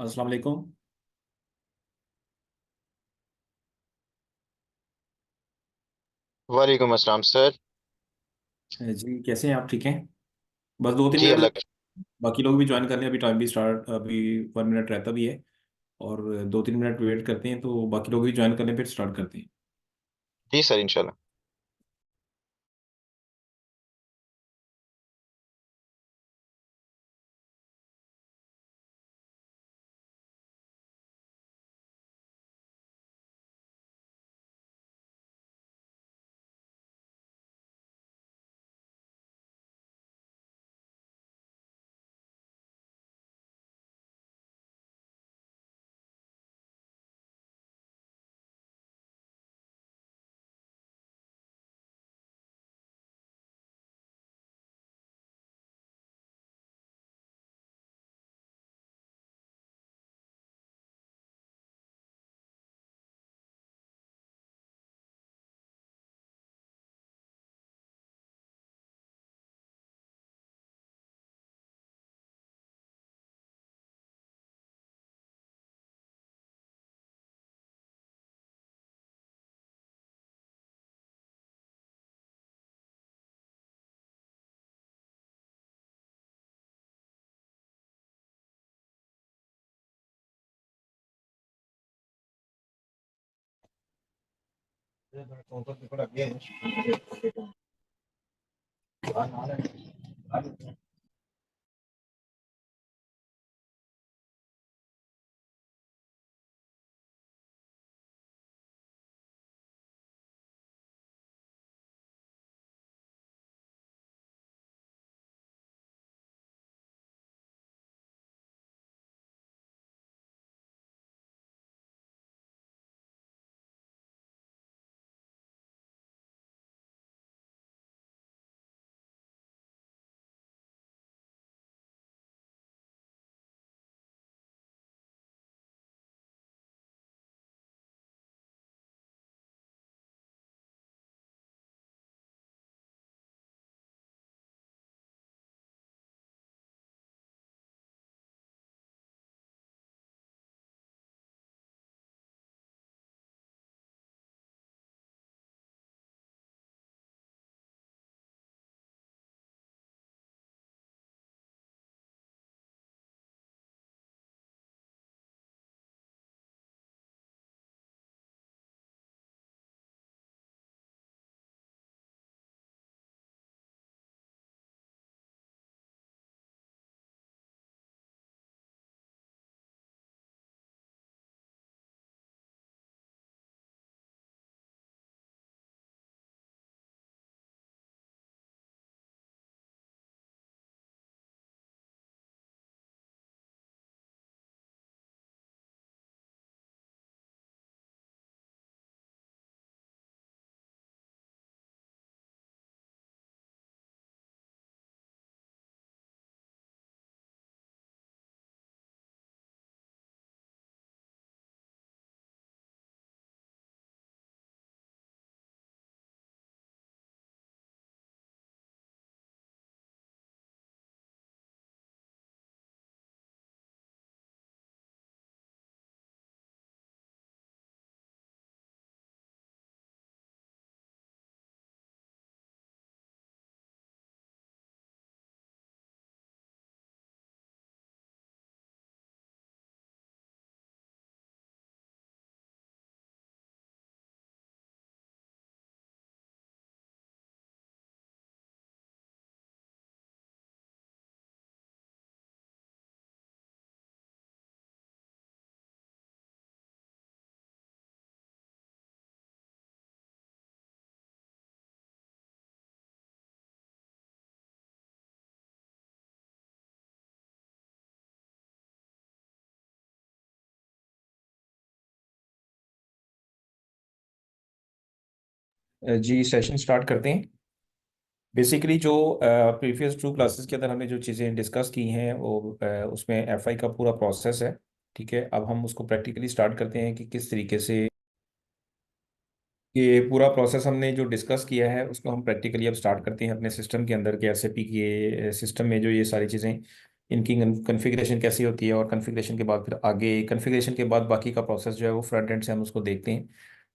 अस्सलाम वालेकुम। वालेकुम अस्सलाम सर। जी कैसे हैं आप? ठीक हैं? बस दो तीन जी मिनट, अलग। बाकी लोग भी ज्वाइन कर लें। अभी टाइम भी स्टार्ट, अभी 1 मिनट रहता भी है। और 2-3 मिनट वेट करते हैं तो बाकी लोग भी ज्वाइन कर लें, फिर स्टार्ट करते हैं। जी सर इंशाल्लाह। जी सेशन स्टार्ट करते हैं। बेसिकली जो प्रीवियस 2 क्लासेस के अंदर हमने जो चीज़ें डिस्कस की हैं वो उसमें एफआई का पूरा प्रोसेस है। ठीक है, अब हम उसको प्रैक्टिकली स्टार्ट करते हैं कि किस तरीके से ये पूरा प्रोसेस हमने जो डिस्कस किया है उसको हम प्रैक्टिकली अब स्टार्ट करते हैं अपने सिस्टम के अंदर के एसएपी के सिस्टम में जो ये सारी चीज़ें इनकी कन्फिग्रेशन कैसी होती है, और कन्फिग्रेशन के बाद फिर आगे कन्फिग्रेशन के बाद बाकी का प्रोसेस जो है वो फ्रंट एंड से हम उसको देखते हैं।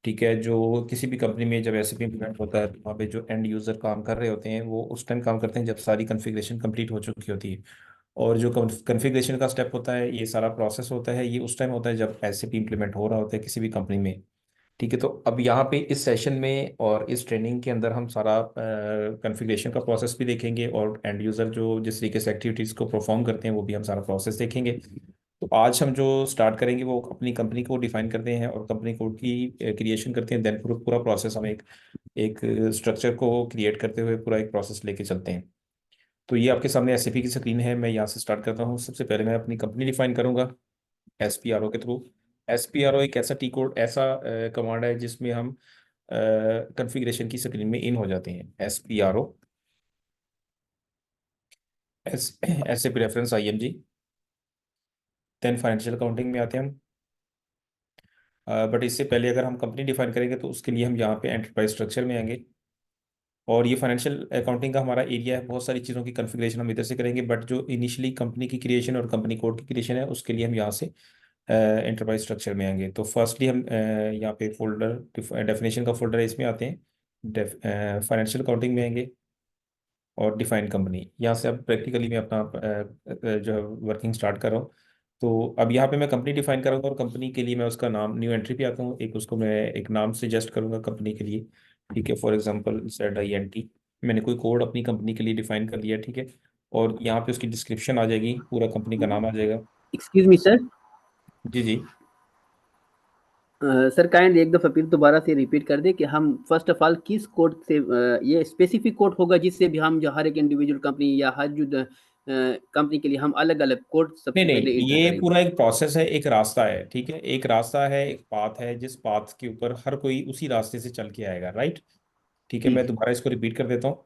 ठीक है, जो किसी भी कंपनी में जब एसएपी इम्प्लीमेंट होता है तो वहाँ पे जो एंड यूज़र काम कर रहे होते हैं वो उस टाइम काम करते हैं जब सारी कन्फिग्रेशन कंप्लीट हो चुकी होती है। और जो कन्फिग्रेशन का स्टेप होता है, ये सारा प्रोसेस होता है, ये उस टाइम होता है जब एसएपी इम्प्लीमेंट हो रहा होता है किसी भी कंपनी में। ठीक है, तो अब यहाँ पे इस सेशन में और इस ट्रेनिंग के अंदर हम सारा कॉन्फ़िगरेशन का प्रोसेस भी देखेंगे, और एंड यूज़र जो जिस तरीके से एक्टिविटीज़ को परफॉर्म करते हैं वो भी हम सारा प्रोसेस देखेंगे। तो आज हम जो स्टार्ट करेंगे वो अपनी कंपनी को डिफाइन करते हैं और कंपनी कोड की क्रिएशन करते हैं, देन पूरा पूरा प्रोसेस हम एक एक स्ट्रक्चर को क्रिएट करते हुए पूरा एक प्रोसेस लेके चलते हैं। तो ये आपके सामने एसएपी की स्क्रीन है, मैं यहाँ से स्टार्ट करता हूँ। सबसे पहले मैं अपनी कंपनी डिफाइन करूंगा एसपीआरओ के थ्रू। एसपीआरओ एक ऐसा टी कोड, ऐसा कमांड है जिसमें हम कॉन्फ़िगरेशन की स्क्रीन में इन हो जाते हैं। एसपीआरओ एस ऐसे preference ING. Then financial accounting में आते हैं हम। बट इससे पहले अगर हम कंपनी डिफाइन करेंगे तो उसके लिए हम यहाँ पे एंटरप्राइज स्ट्रक्चर में आएंगे। और ये फाइनेंशियल अकाउंटिंग का हमारा एरिया है, बहुत सारी चीज़ों की कॉन्फ़िगरेशन हम इधर से करेंगे, बट जो इनिशियली कंपनी की क्रिएशन और कंपनी कोड की क्रिएशन है उसके लिए हम यहाँ से एंटरप्राइज स्ट्रक्चर में आएंगे। तो फर्स्टली हम यहाँ पे फोल्डर डेफिनेशन का फोल्डर है, इसमें आते हैं। फाइनेंशियल अकाउंटिंग में आएंगे और डिफाइन कंपनी, यहाँ से अब प्रैक्टिकली मैं अपना जो है वर्किंग स्टार्ट कर रहा हूँ। तो अब यहाँ पे मैं कंपनी डिफाइन करूँगा और कंपनी के लिए मैं उसका नाम, न्यू एंट्री पे आता हूँ, एक उसको मैं एक नाम सजेस्ट करूँगा कंपनी के लिए। ठीक है, फॉर एग्जांपल ZINT। मैंने कोई कोड अपनी कंपनी के लिए डिफाइन कर लिया। ठीक है, और यहाँ पे उसकी डिस्क्रिप्शन आ जाएगी, पूरा कंपनी का नाम आ जाएगा। Excuse me sir. जी जी। सर काइंड एक दफ़ा फिर दोबारा से रिपीट कर दें कि हम फर्स्ट ऑफ ऑल किस कोड से ये स्पेसिफिक कोड होगा जिससे भी हम जो हर एक इंडिविजुअल कंपनी या हर जो कंपनी के लिए हम अलग अलग कोड नहीं सबसे पहले नहीं, इंटर ये करेंगे। पूरा एक प्रोसेस है, एक रास्ता है। ठीक है, एक रास्ता है, एक पाथ है, जिस पाथ के ऊपर हर कोई उसी रास्ते से चल के आएगा, राइट। ठीक है, जी मैं दोबारा इसको रिपीट कर देता हूँ।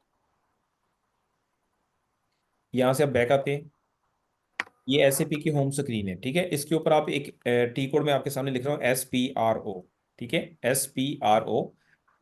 यहाँ से आप बैक आते हैं, ये एसएपी की होम स्क्रीन है। ठीक है, इसके ऊपर आप एक टी कोड में आपके सामने लिख रहा हूँ SPRO। ठीक है, SPRO।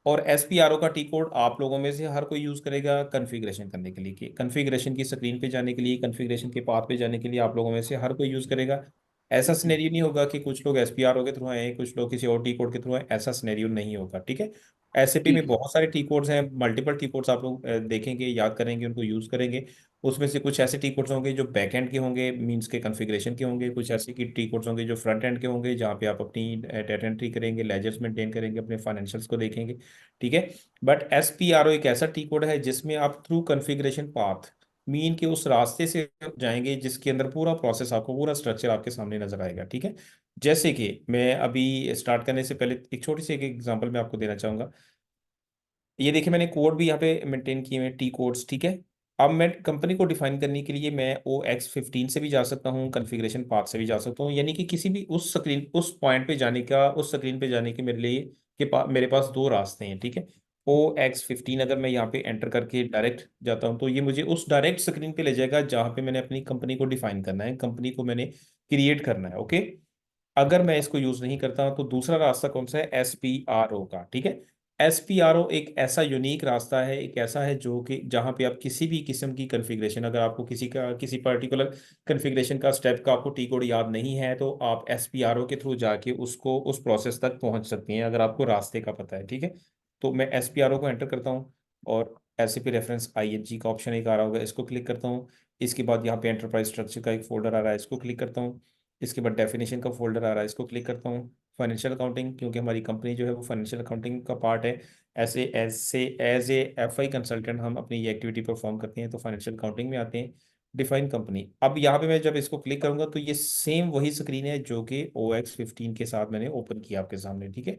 और SPRO का टी कोड आप लोगों में से हर कोई यूज करेगा कॉन्फ़िगरेशन करने के लिए, कि कॉन्फ़िगरेशन की स्क्रीन पे जाने के लिए, कॉन्फ़िगरेशन के पाथ पे जाने के लिए आप लोगों में से हर कोई यूज करेगा। ऐसा सिनेरियो नहीं होगा कि कुछ लोग SPRO के थ्रू आए, कुछ लोग किसी और टी कोड के थ्रू आए, ऐसा सिनेरियो नहीं होगा। ठीक है, एसएपी में ठीक है। बहुत सारे टी कोड्स हैं, मल्टीपल टी कोड्स आप लोग देखेंगे, याद करेंगे, उनको यूज करेंगे। उसमें से कुछ ऐसे टी कोड्स होंगे जो बैक एंड के होंगे, मीन्स के कॉन्फ़िगरेशन के होंगे, कुछ ऐसे की टी कोड्स होंगे जो फ्रंट एंड के होंगे, जहाँ पे आप अपनी डेटा एंट्री करेंगे, लेजर्स मेंटेन करेंगे, अपने फाइनेंशियल्स को देखेंगे। ठीक है, बट SPRO एक ऐसा टी कोड है जिसमें आप थ्रू कॉन्फ़िगरेशन पाथ, मीन के उस रास्ते से जाएंगे जिसके अंदर पूरा प्रोसेस आपको, पूरा स्ट्रक्चर आपके सामने नजर आएगा। ठीक है, जैसे कि मैं अभी स्टार्ट करने से पहले एक छोटी सी एक एग्जांपल मैं आपको देना चाहूंगा। ये देखिए, मैंने कोड भी यहाँ पे मेंटेन किए हुए टी कोड्स। ठीक है, अब मैं कंपनी को डिफाइन करने के लिए मैं OX15 से भी जा सकता हूँ, कॉन्फ़िगरेशन पाथ से भी जा सकता हूँ, यानी कि किसी भी उस स्क्रीन, उस पॉइंट पे जाने का, उस स्क्रीन पे जाने के मेरे लिए मेरे पास दो रास्ते हैं। ठीक है, OX15 अगर मैं यहाँ पे एंटर करके डायरेक्ट जाता हूँ तो ये मुझे उस डायरेक्ट स्क्रीन पे ले जाएगा जहाँ पे मैंने अपनी कंपनी को डिफाइन करना है, कंपनी को मैंने क्रिएट करना है। ओके, अगर मैं इसको यूज नहीं करता तो दूसरा रास्ता कौन सा है, SPRO का। ठीक है, SPRO एक ऐसा यूनिक रास्ता है, एक ऐसा है जो कि जहां पे आप किसी भी किस्म की कॉन्फ़िगरेशन, अगर आपको किसी पर्टिकुलर कॉन्फ़िगरेशन का स्टेप का आपको टी कोड याद नहीं है तो आप SPRO के थ्रू जाके उसको उस प्रोसेस तक पहुंच सकती हैं, अगर आपको रास्ते का पता है। ठीक है, तो मैं SPRO को एंटर करता हूँ, और एसएपी रेफरेंस ING का ऑप्शन एक आ रहा होगा, इसको क्लिक करता हूँ। इसके बाद यहाँ पे एंटरप्राइज स्ट्रक्चर का एक फोल्डर आ रहा है, इसको क्लिक करता हूँ। इसके बाद डेफिनेशन का फोल्डर आ रहा है, इसको क्लिक करता हूँ। फाइनेंशियल अकाउंटिंग, क्योंकि हमारी कंपनी जो है वो फाइनेंशियल अकाउंटिंग का पार्ट है, ऐसे ऐसे एज ए FI कंसल्टेंट हम अपनी ये एक्टिविटी परफॉर्म करते हैं, तो फाइनेंशियल अकाउंटिंग में आते हैं। डिफाइन कंपनी, अब यहाँ पे मैं जब इसको क्लिक करूंगा तो ये सेम वही स्क्रीन है जो कि OX15 के साथ मैंने ओपन किया आपके सामने। ठीक है,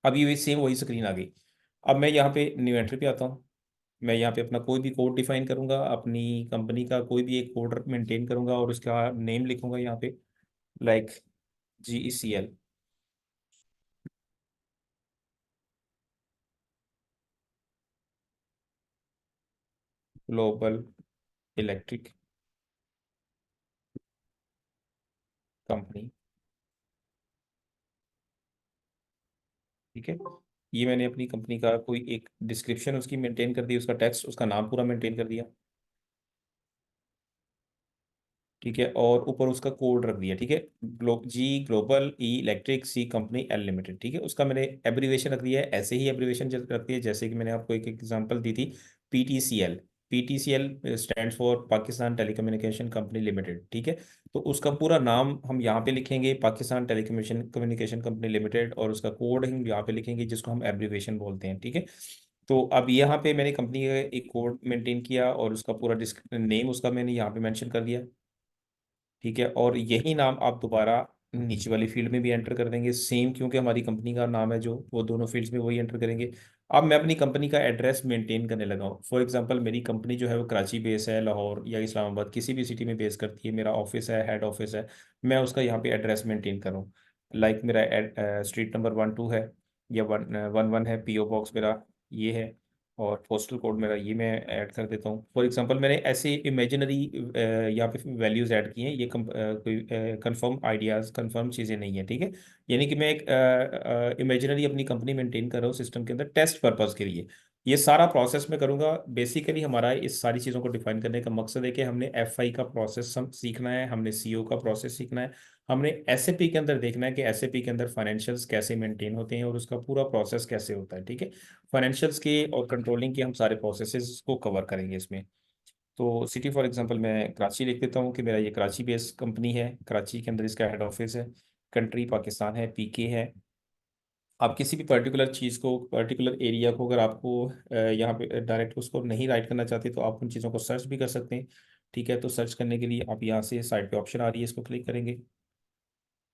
अब ये सेम वही स्क्रीन आ गई। अब मैं यहाँ पे न्यू एंट्री पे आता हूँ। मैं यहाँ पे अपना कोई भी कोड डिफाइन करूंगा, अपनी कंपनी का कोई भी एक कोड मेंटेन करूंगा और उसका नेम लिखूंगा यहाँ पे, like GECL, global electric company. ठीक है, ये मैंने अपनी कंपनी का कोई एक डिस्क्रिप्शन उसकी मेंटेन कर दी, उसका टेक्स्ट, उसका नाम पूरा मेंटेन कर दिया। ठीक है, और ऊपर उसका कोड रख दिया, ठीक है, ग्लोबल ई इलेक्ट्रिक सी कंपनी एल लिमिटेड, ठीक है, उसका मैंने एब्रीवेशन रख दिया है, ऐसे ही एब्रीवेशन रख दिया है जैसे कि मैंने आपको एक एग्जांपल दी थी, PTCL. PTCL stands for Pakistan telecommunication company limited, ठीक है। तो उसका पूरा नाम हम यहाँ पे लिखेंगे, Pakistan telecommunication communication company limited, और उसका कोड हम यहाँ पे लिखेंगे जिसको हम एब्रीवेशन बोलते हैं, ठीक है। तो अब यहाँ पे मैंने कंपनी का एक कोड मेंटेन किया और उसका पूरा नेम उसका मैंने यहाँ पे मेंशन कर दिया, ठीक है। और यही नाम आप दोबारा नीचे वाली फील्ड में भी एंटर कर देंगे सेम, क्योंकि हमारी कंपनी का नाम है जो, वो दोनों फील्ड्स में वही एंटर करेंगे। अब मैं अपनी कंपनी का एड्रेस मेंटेन करने लगा हूँ। फॉर एग्जांपल मेरी कंपनी जो है वो कराची बेस है, लाहौर या इस्लामाबाद, किसी भी सिटी में बेस करती है, मेरा ऑफिस है, हेड ऑफिस है, मैं उसका यहाँ पे एड्रेस मेंटेन करूँ। लाइक मेरा स्ट्रीट नंबर 1 2 है, या 1 1 1 है, पीओ बॉक्स मेरा ये है, और पोस्टल कोड मेरा ये मैं ऐड कर देता हूँ। फॉर एग्जांपल मैंने ऐसे इमेजिनरी यहाँ पे वैल्यूज ऐड की हैं, ये कोई कंफर्म आइडियाज, कंफर्म चीज़ें नहीं है, ठीक है। यानी कि मैं एक इमेजिनरी अपनी कंपनी मेंटेन कर रहा हूँ सिस्टम के अंदर टेस्ट पर्पज के लिए। ये सारा प्रोसेस मैं करूँगा। बेसिकली हमारा इस सारी चीज़ों को डिफाइन करने का मकसद है कि हमने एफआई का प्रोसेस सीखना है, हमने सीओ का प्रोसेस सीखना है, हमने एसएपी के अंदर देखना है कि एसएपी के अंदर फाइनेंशियल्स कैसे मेंटेन होते हैं और उसका पूरा प्रोसेस कैसे होता है, ठीक है। फाइनेंशियल्स के और कंट्रोलिंग के हम सारे प्रोसेसेस को कवर करेंगे इसमें। तो सिटी फॉर एग्जांपल मैं कराची लिख देता हूँ कि मेरा ये कराची बेस्ड कंपनी है, कराची के अंदर इसका हेड ऑफिस है, कंट्री पाकिस्तान है, पीके है। आप किसी भी पर्टिकुलर चीज़ को, पर्टिकुलर एरिया को, अगर आपको यहाँ पे डायरेक्ट उसको नहीं राइट करना चाहते तो आप उन चीज़ों को सर्च भी कर सकते हैं, ठीक है। तो सर्च करने के लिए आप यहाँ से साइड पे ऑप्शन आ रही है, इसको क्लिक करेंगे।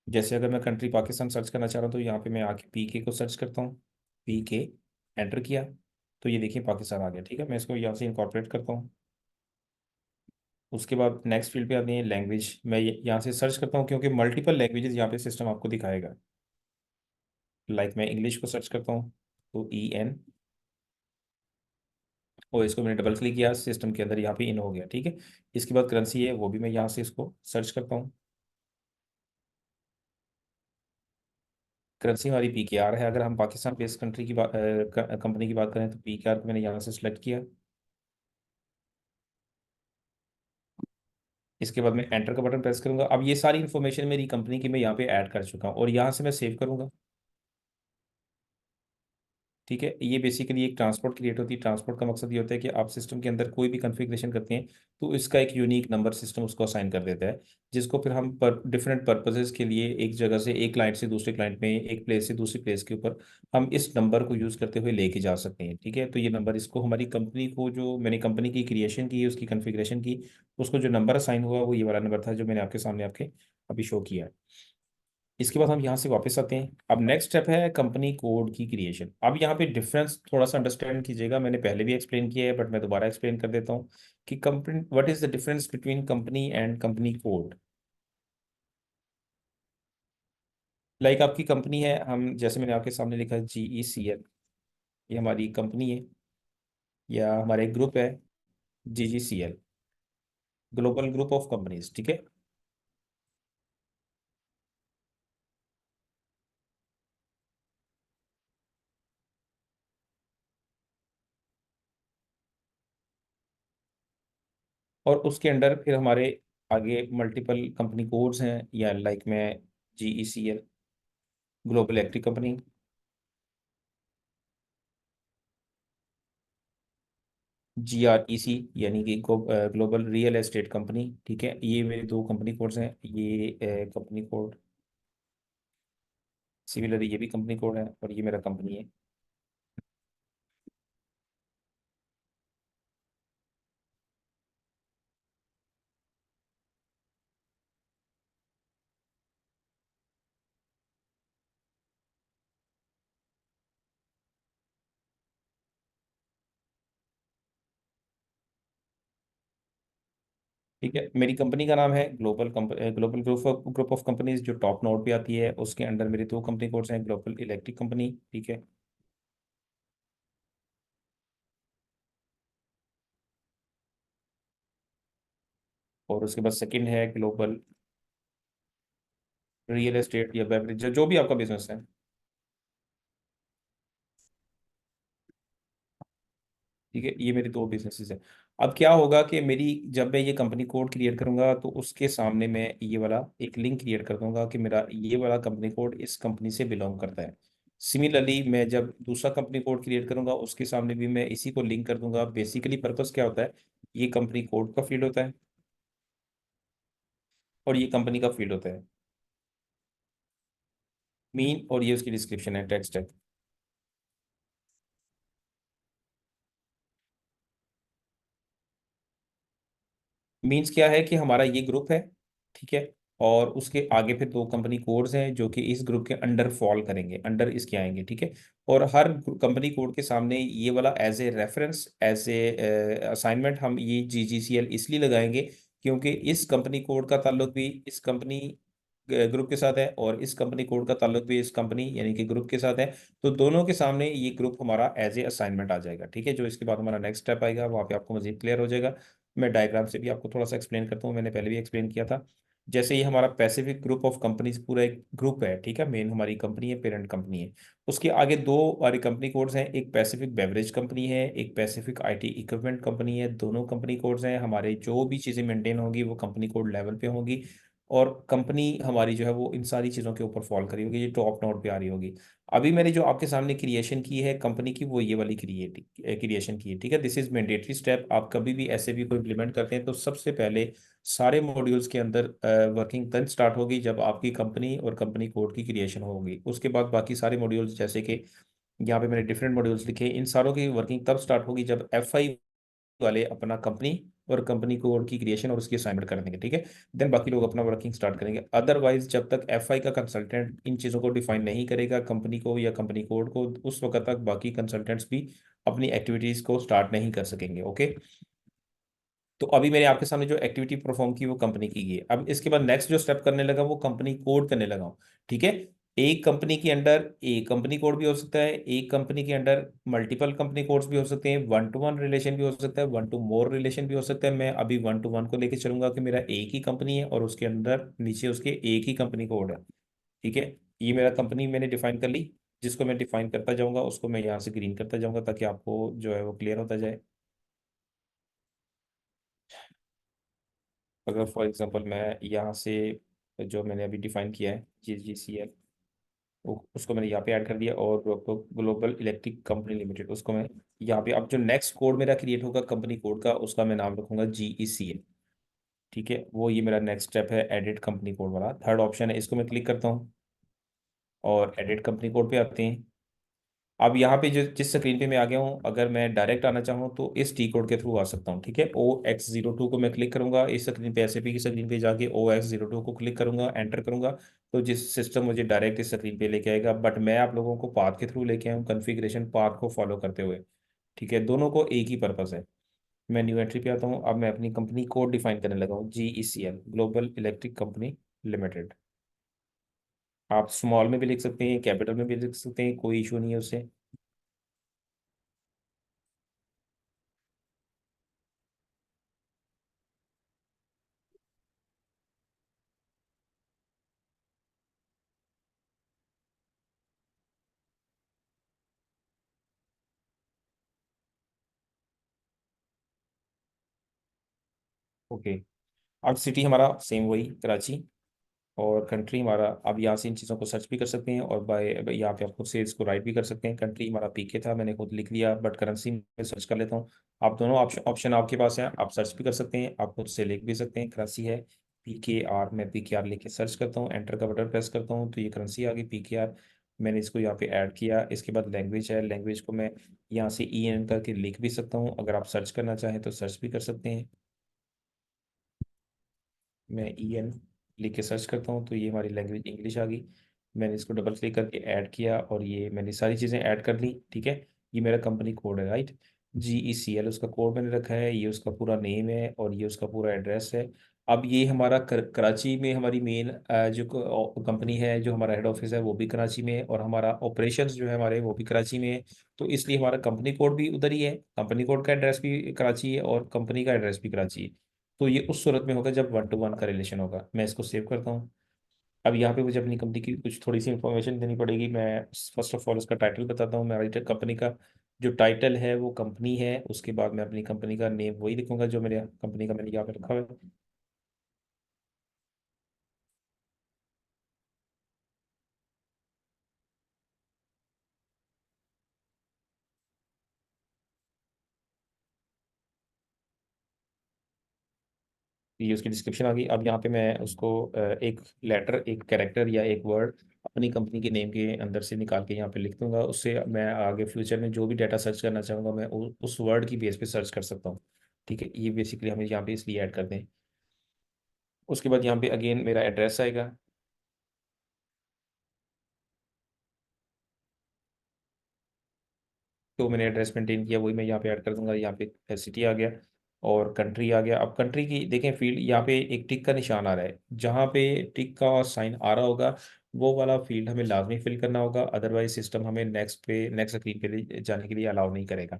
जैसे अगर मैं कंट्री पाकिस्तान सर्च करना चाह रहा हूँ तो यहाँ पे मैं आके पीके को सर्च करता हूँ, पीके एंटर किया, तो ये देखिए पाकिस्तान आ गया, ठीक है। मैं इसको यहाँ से इंकॉर्पोरेट करता हूँ। उसके बाद नेक्स्ट फील्ड पे आते हैं लैंग्वेज, मैं यहाँ से सर्च करता हूँ क्योंकि मल्टीपल लैंग्वेजेस यहाँ पे सिस्टम आपको दिखाएगा। लाइक मैं इंग्लिश को सर्च करता हूँ, तो EN, और इसको मैंने डबल क्लिक किया, सिस्टम के अंदर यहाँ पे इन हो गया, ठीक है। इसके बाद करेंसी है, वो भी मैं यहाँ से इसको सर्च करता हूँ। करेंसी हमारी PKR है। अगर हम पाकिस्तान बेस्ड कंट्री की बात, कंपनी की बात करें तो PKR को मैंने यहाँ से सिलेक्ट किया। इसके बाद मैं एंटर का बटन प्रेस करूंगा। अब ये सारी इन्फॉर्मेशन मेरी कंपनी की मैं यहाँ पे ऐड कर चुका हूँ और यहाँ से मैं सेव करूंगा, ठीक है। ये बेसिकली एक ट्रांसपोर्ट क्रिएट होती है। ट्रांसपोर्ट का मकसद ये होता है कि आप सिस्टम के अंदर कोई भी कॉन्फ़िगरेशन करते हैं तो इसका एक यूनिक नंबर सिस्टम उसको असाइन कर देता है, जिसको फिर हम डिफरेंट पर्पजेज के लिए एक जगह से, एक क्लाइंट से दूसरे क्लाइंट में, एक प्लेस से दूसरी प्लेस के ऊपर हम इस नंबर को यूज़ करते हुए लेके जा सकते हैं, ठीक है। तो ये नंबर, इसको हमारी कंपनी को, जो मैंने कंपनी की क्रिएशन की, उसकी कन्फिग्रेशन की, उसको जो नंबर असाइन हुआ वो ये वाला नंबर था जो मैंने आपके सामने आपके अभी शो किया है। इसके बाद हम यहाँ से वापस आते हैं। अब नेक्स्ट स्टेप है कंपनी कोड की क्रिएशन। अब यहाँ पे डिफरेंस थोड़ा सा अंडरस्टैंड कीजिएगा, मैंने पहले भी एक्सप्लेन किया है बट मैं दोबारा एक्सप्लेन कर देता हूँ कि company, what is the difference between company and company code. Like आपकी कंपनी है, हम जैसे मैंने आपके सामने लिखा GECL, ये हमारी कंपनी है या हमारा एक ग्रुप है, GGCL, global group of companies, ठीक है। और उसके अंडर फिर हमारे आगे मल्टीपल कंपनी कोड्स हैं, या लाइक मैं GECL global electric company, GREC यानी कि ग्लोबल रियल एस्टेट कंपनी, ठीक है। ये मेरे दो कंपनी कोड्स हैं, ये कंपनी कोड, सिमिलरली ये भी कंपनी कोड है, और ये मेरा कंपनी है। ठीक है, मेरी कंपनी का नाम है ग्लोबल ग्रुप ऑफ कंपनीज, जो टॉप नोड पे आती है। उसके अंडर मेरे दो कंपनी कोड्स हैं, ग्लोबल इलेक्ट्रिक कंपनी, ठीक है, और उसके बाद सेकंड है ग्लोबल रियल एस्टेट या बेवरेज, जो भी आपका बिजनेस है। ठीक है, ये मेरी दो बिजनेसेस है। अब क्या होगा कि मेरी, जब मैं ये कंपनी कोड क्रिएट करूंगा तो उसके सामने मैं ये वाला एक लिंक क्रिएट कर दूंगा कि मेरा ये वाला कंपनी कोड इस कंपनी से बिलोंग करता है। सिमिलरली मैं जब दूसरा कंपनी कोड क्रिएट करूंगा उसके सामने भी मैं इसी को लिंक कर दूंगा। बेसिकली पर्पस क्या होता है, ये कंपनी कोड का फील्ड होता है और ये कंपनी का फील्ड होता है मीन, और ये उसकी डिस्क्रिप्शन है, टेक्स्ट है। मीन्स क्या है कि हमारा ये ग्रुप है, ठीक है, और उसके आगे फिर दो कंपनी कोड्स हैं जो कि इस ग्रुप के अंडर फॉल करेंगे, अंडर इसके आएंगे, ठीक है। और हर कंपनी कोड के सामने ये वाला as a reference, as a assignment हम ये GGCL इसलिए लगाएंगे क्योंकि इस कंपनी कोड का ताल्लुक भी इस कंपनी ग्रुप के साथ है और इस कंपनी कोड का ताल्लुक भी इस कंपनी यानी कि ग्रुप के साथ है। तो दोनों के सामने ये ग्रुप हमारा एज ए असाइनमेंट आ जाएगा, ठीक है। जो इसके बाद हमारा नेक्स्ट स्टेप आएगा वहाँ पे आपको मजीद क्लियर हो जाएगा। मैं डायग्राम से भी आपको थोड़ा सा एक्सप्लेन करता हूँ, मैंने पहले भी एक्सप्लेन किया था। जैसे ये हमारा पैसिफिक ग्रुप ऑफ कंपनीज पूरा एक ग्रुप है, ठीक है, मेन हमारी कंपनी है, पेरेंट कंपनी है। उसके आगे दो हमारी कंपनी कोड्स हैं, एक पैसिफिक बेवरेज कंपनी है, एक पैसिफिक IT इक्विपमेंट कंपनी है। दोनों कंपनी कोड्स हैं, हमारे जो भी चीज़ें मेंटेन होगी वो कंपनी कोड लेवल पे होंगी और कंपनी हमारी जो है वो इन सारी चीज़ों के ऊपर फॉल करी होगी, ये टॉप नोट पे आ रही होगी। अभी मैंने जो आपके सामने क्रिएशन की है कंपनी की, वो ये वाली क्रिएशन की है, ठीक है। This is mandatory step. आप कभी भी ऐसे भी कोई इम्प्लीमेंट करते हैं तो सबसे पहले सारे मॉड्यूल्स के अंदर वर्किंग तब स्टार्ट होगी जब आपकी कंपनी और कंपनी कोड की क्रिएशन होगी। उसके बाद बाकी सारे मॉड्यूल्स, जैसे कि यहाँ पे मैंने डिफरेंट मॉड्यूल्स लिखे, इन सारों की वर्किंग तब स्टार्ट होगी जब FI वाले अपना कंपनी और कंपनी कोड की क्रिएशन और उसकी असाइनमेंट कर देंगे, ठीक है। देन बाकी लोग अपना वर्किंग स्टार्ट करेंगे। अदरवाइज जब तक FI का कंसल्टेंट इन चीज़ों को डिफाइन नहीं करेगा कंपनी को या कंपनी कोड को, उस वक्त तक बाकी कंसल्टेंट्स भी अपनी एक्टिविटीज को स्टार्ट नहीं कर सकेंगे, ओके। तो अभी मैंने आपके सामने जो एक्टिविटी परफॉर्म की वो कंपनी की है। अब इसके बाद नेक्स्ट जो स्टेप करने लगा वो कंपनी कोड करने लगा हूँ, ठीक है। एक कंपनी के अंडर एक कंपनी कोड भी हो सकता है, एक कंपनी के अंडर मल्टीपल कंपनी कोड्स भी हो सकते हैं, 1 to 1 रिलेशन भी हो सकता है, 1 to more रिलेशन भी हो सकता है। मैं अभी 1 to 1 को लेके चलूंगा कि मेरा एक ही कंपनी है और उसके अंदर नीचे उसके एक ही कंपनी कोड है, ठीक है। ये मेरा कंपनी मैंने डिफाइन कर ली, जिसको मैं डिफाइन करता जाऊंगा उसको मैं यहाँ से ग्रीन करता जाऊंगा ताकि आपको जो है वो क्लियर होता जाए। अगर फॉर एग्जांपल मैं यहाँ से जो मैंने अभी डिफाइन किया है GGCL, उसको मैंने यहाँ पे ऐड कर दिया और ग्लोबल इलेक्ट्रिक कंपनी लिमिटेड उसको मैं यहाँ पे, अब जो नेक्स्ट कोड मेरा क्रिएट होगा कंपनी कोड का उसका मैं नाम रखूंगा GECL, ठीक है। वो ये मेरा नेक्स्ट स्टेप है, एडिट कंपनी कोड वाला थर्ड ऑप्शन है, इसको मैं क्लिक करता हूँ और एडिट कंपनी कोड पे आते हैं। अब यहाँ पे जो जिस स्क्रीन पे मैं आ गया हूँ, अगर मैं डायरेक्ट आना चाहूँ तो इस T कोड के थ्रू आ सकता हूँ, ठीक है। OX02 को मैं क्लिक करूंगा इस स्क्रीन पे, SAP की स्क्रीन पे जाके OX02 को क्लिक करूंगा, एंटर करूंगा तो जिस सिस्टम मुझे डायरेक्ट इस स्क्रीन पे लेके आएगा। बट मैं आप लोगों को पाथ के थ्रू लेके आऊँ, कन्फिग्रेशन पाथ को फॉलो करते हुए, ठीक है। दोनों को एक ही पर्पस है। मैं न्यू एंट्री पे आता हूँ, अब मैं अपनी कंपनी कोड डिफाइन करने लगा हूँ, GECL global electric company limited. आप स्मॉल में भी लिख सकते हैं, कैपिटल में भी लिख सकते हैं, कोई इशू नहीं है उससे। ओके, अब सिटी हमारा सेम वही कराची, और कंट्री हमारा, अब यहाँ से इन चीज़ों को सर्च भी कर सकते हैं और बाय यहाँ पे आप खुद से इसको राइट भी कर सकते हैं। कंट्री हमारा PK था, मैंने खुद लिख लिया, बट करेंसी में सर्च कर लेता हूँ। आप दोनों ऑप्शन ऑप्शन आपके पास हैं, आप सर्च भी कर सकते हैं, आप खुद से लिख भी सकते हैं। करेंसी है PKR, मैं PKR लेके सर्च करता हूँ, एंटर का बटन प्रेस करता हूँ तो ये करेंसी आ गई PKR। मैंने इसको यहाँ पे ऐड किया। इसके बाद लैंग्वेज है, लैंग्वेज को मैं यहाँ से EN करके लिख भी सकता हूँ, अगर आप सर्च करना चाहें तो सर्च भी कर सकते हैं। मैं EN लिख के सर्च करता हूँ तो ये हमारी लैंग्वेज इंग्लिश आ गई। मैंने इसको डबल क्लिक करके ऐड किया और ये मैंने सारी चीज़ें ऐड कर ली, ठीक है। ये मेरा कंपनी कोड है, राइट। GECL उसका कोड मैंने रखा है, ये उसका पूरा नेम है और ये उसका पूरा एड्रेस है। अब ये हमारा कराची में हमारी मेन जो कंपनी है, जो हमारा हेड ऑफिस है वो भी कराची में है और हमारा ऑपरेशंस जो है हमारे वो भी कराची में है। तो इसलिए हमारा कंपनी कोड भी उधर ही है, कंपनी कोड का एड्रेस भी कराची है और कंपनी का एड्रेस भी कराची है। तो ये उस सूरत में होगा जब 1 to 1 का रिलेशन होगा। मैं इसको सेव करता हूँ। अब यहाँ पे मुझे अपनी कंपनी की कुछ थोड़ी सी इन्फॉर्मेशन देनी पड़ेगी। मैं फर्स्ट ऑफ ऑल इसका टाइटल बताता हूँ, मैं राइटर कंपनी का जो टाइटल है वो कंपनी है, उसके बाद मैं अपनी कंपनी का नेम वही लिखूंगा जो मेरे कंपनी का मैंने यहाँ पे रखा हुआ है। ये उसकी डिस्क्रिप्शन आ गई। अब यहाँ पे मैं उसको एक लेटर, एक कैरेक्टर या एक वर्ड अपनी कंपनी के नेम के अंदर से निकाल के यहाँ पे लिख दूंगा। उससे मैं आगे फ्यूचर में जो भी डाटा सर्च करना चाहूँगा मैं उस वर्ड की बेस पे सर्च कर सकता हूँ। ठीक है, ये बेसिकली हमें यहाँ पे इसलिए ऐड कर दें। उसके बाद यहाँ पे अगेन मेरा एड्रेस आएगा। तो मैंने एड्रेस मेंटेन किया वही मैं यहाँ पे ऐड कर दूंगा। यहाँ पे सिटी आ गया और कंट्री आ गया। अब कंट्री की देखें फील्ड, यहाँ पे एक टिक का निशान आ रहा है, जहाँ पे टिक का साइन आ रहा होगा वो वाला फील्ड हमें लाजमी फिल करना होगा, अदरवाइज सिस्टम हमें नेक्स्ट स्क्रीन पे लिए जाने के लिए अलाउ नहीं करेगा।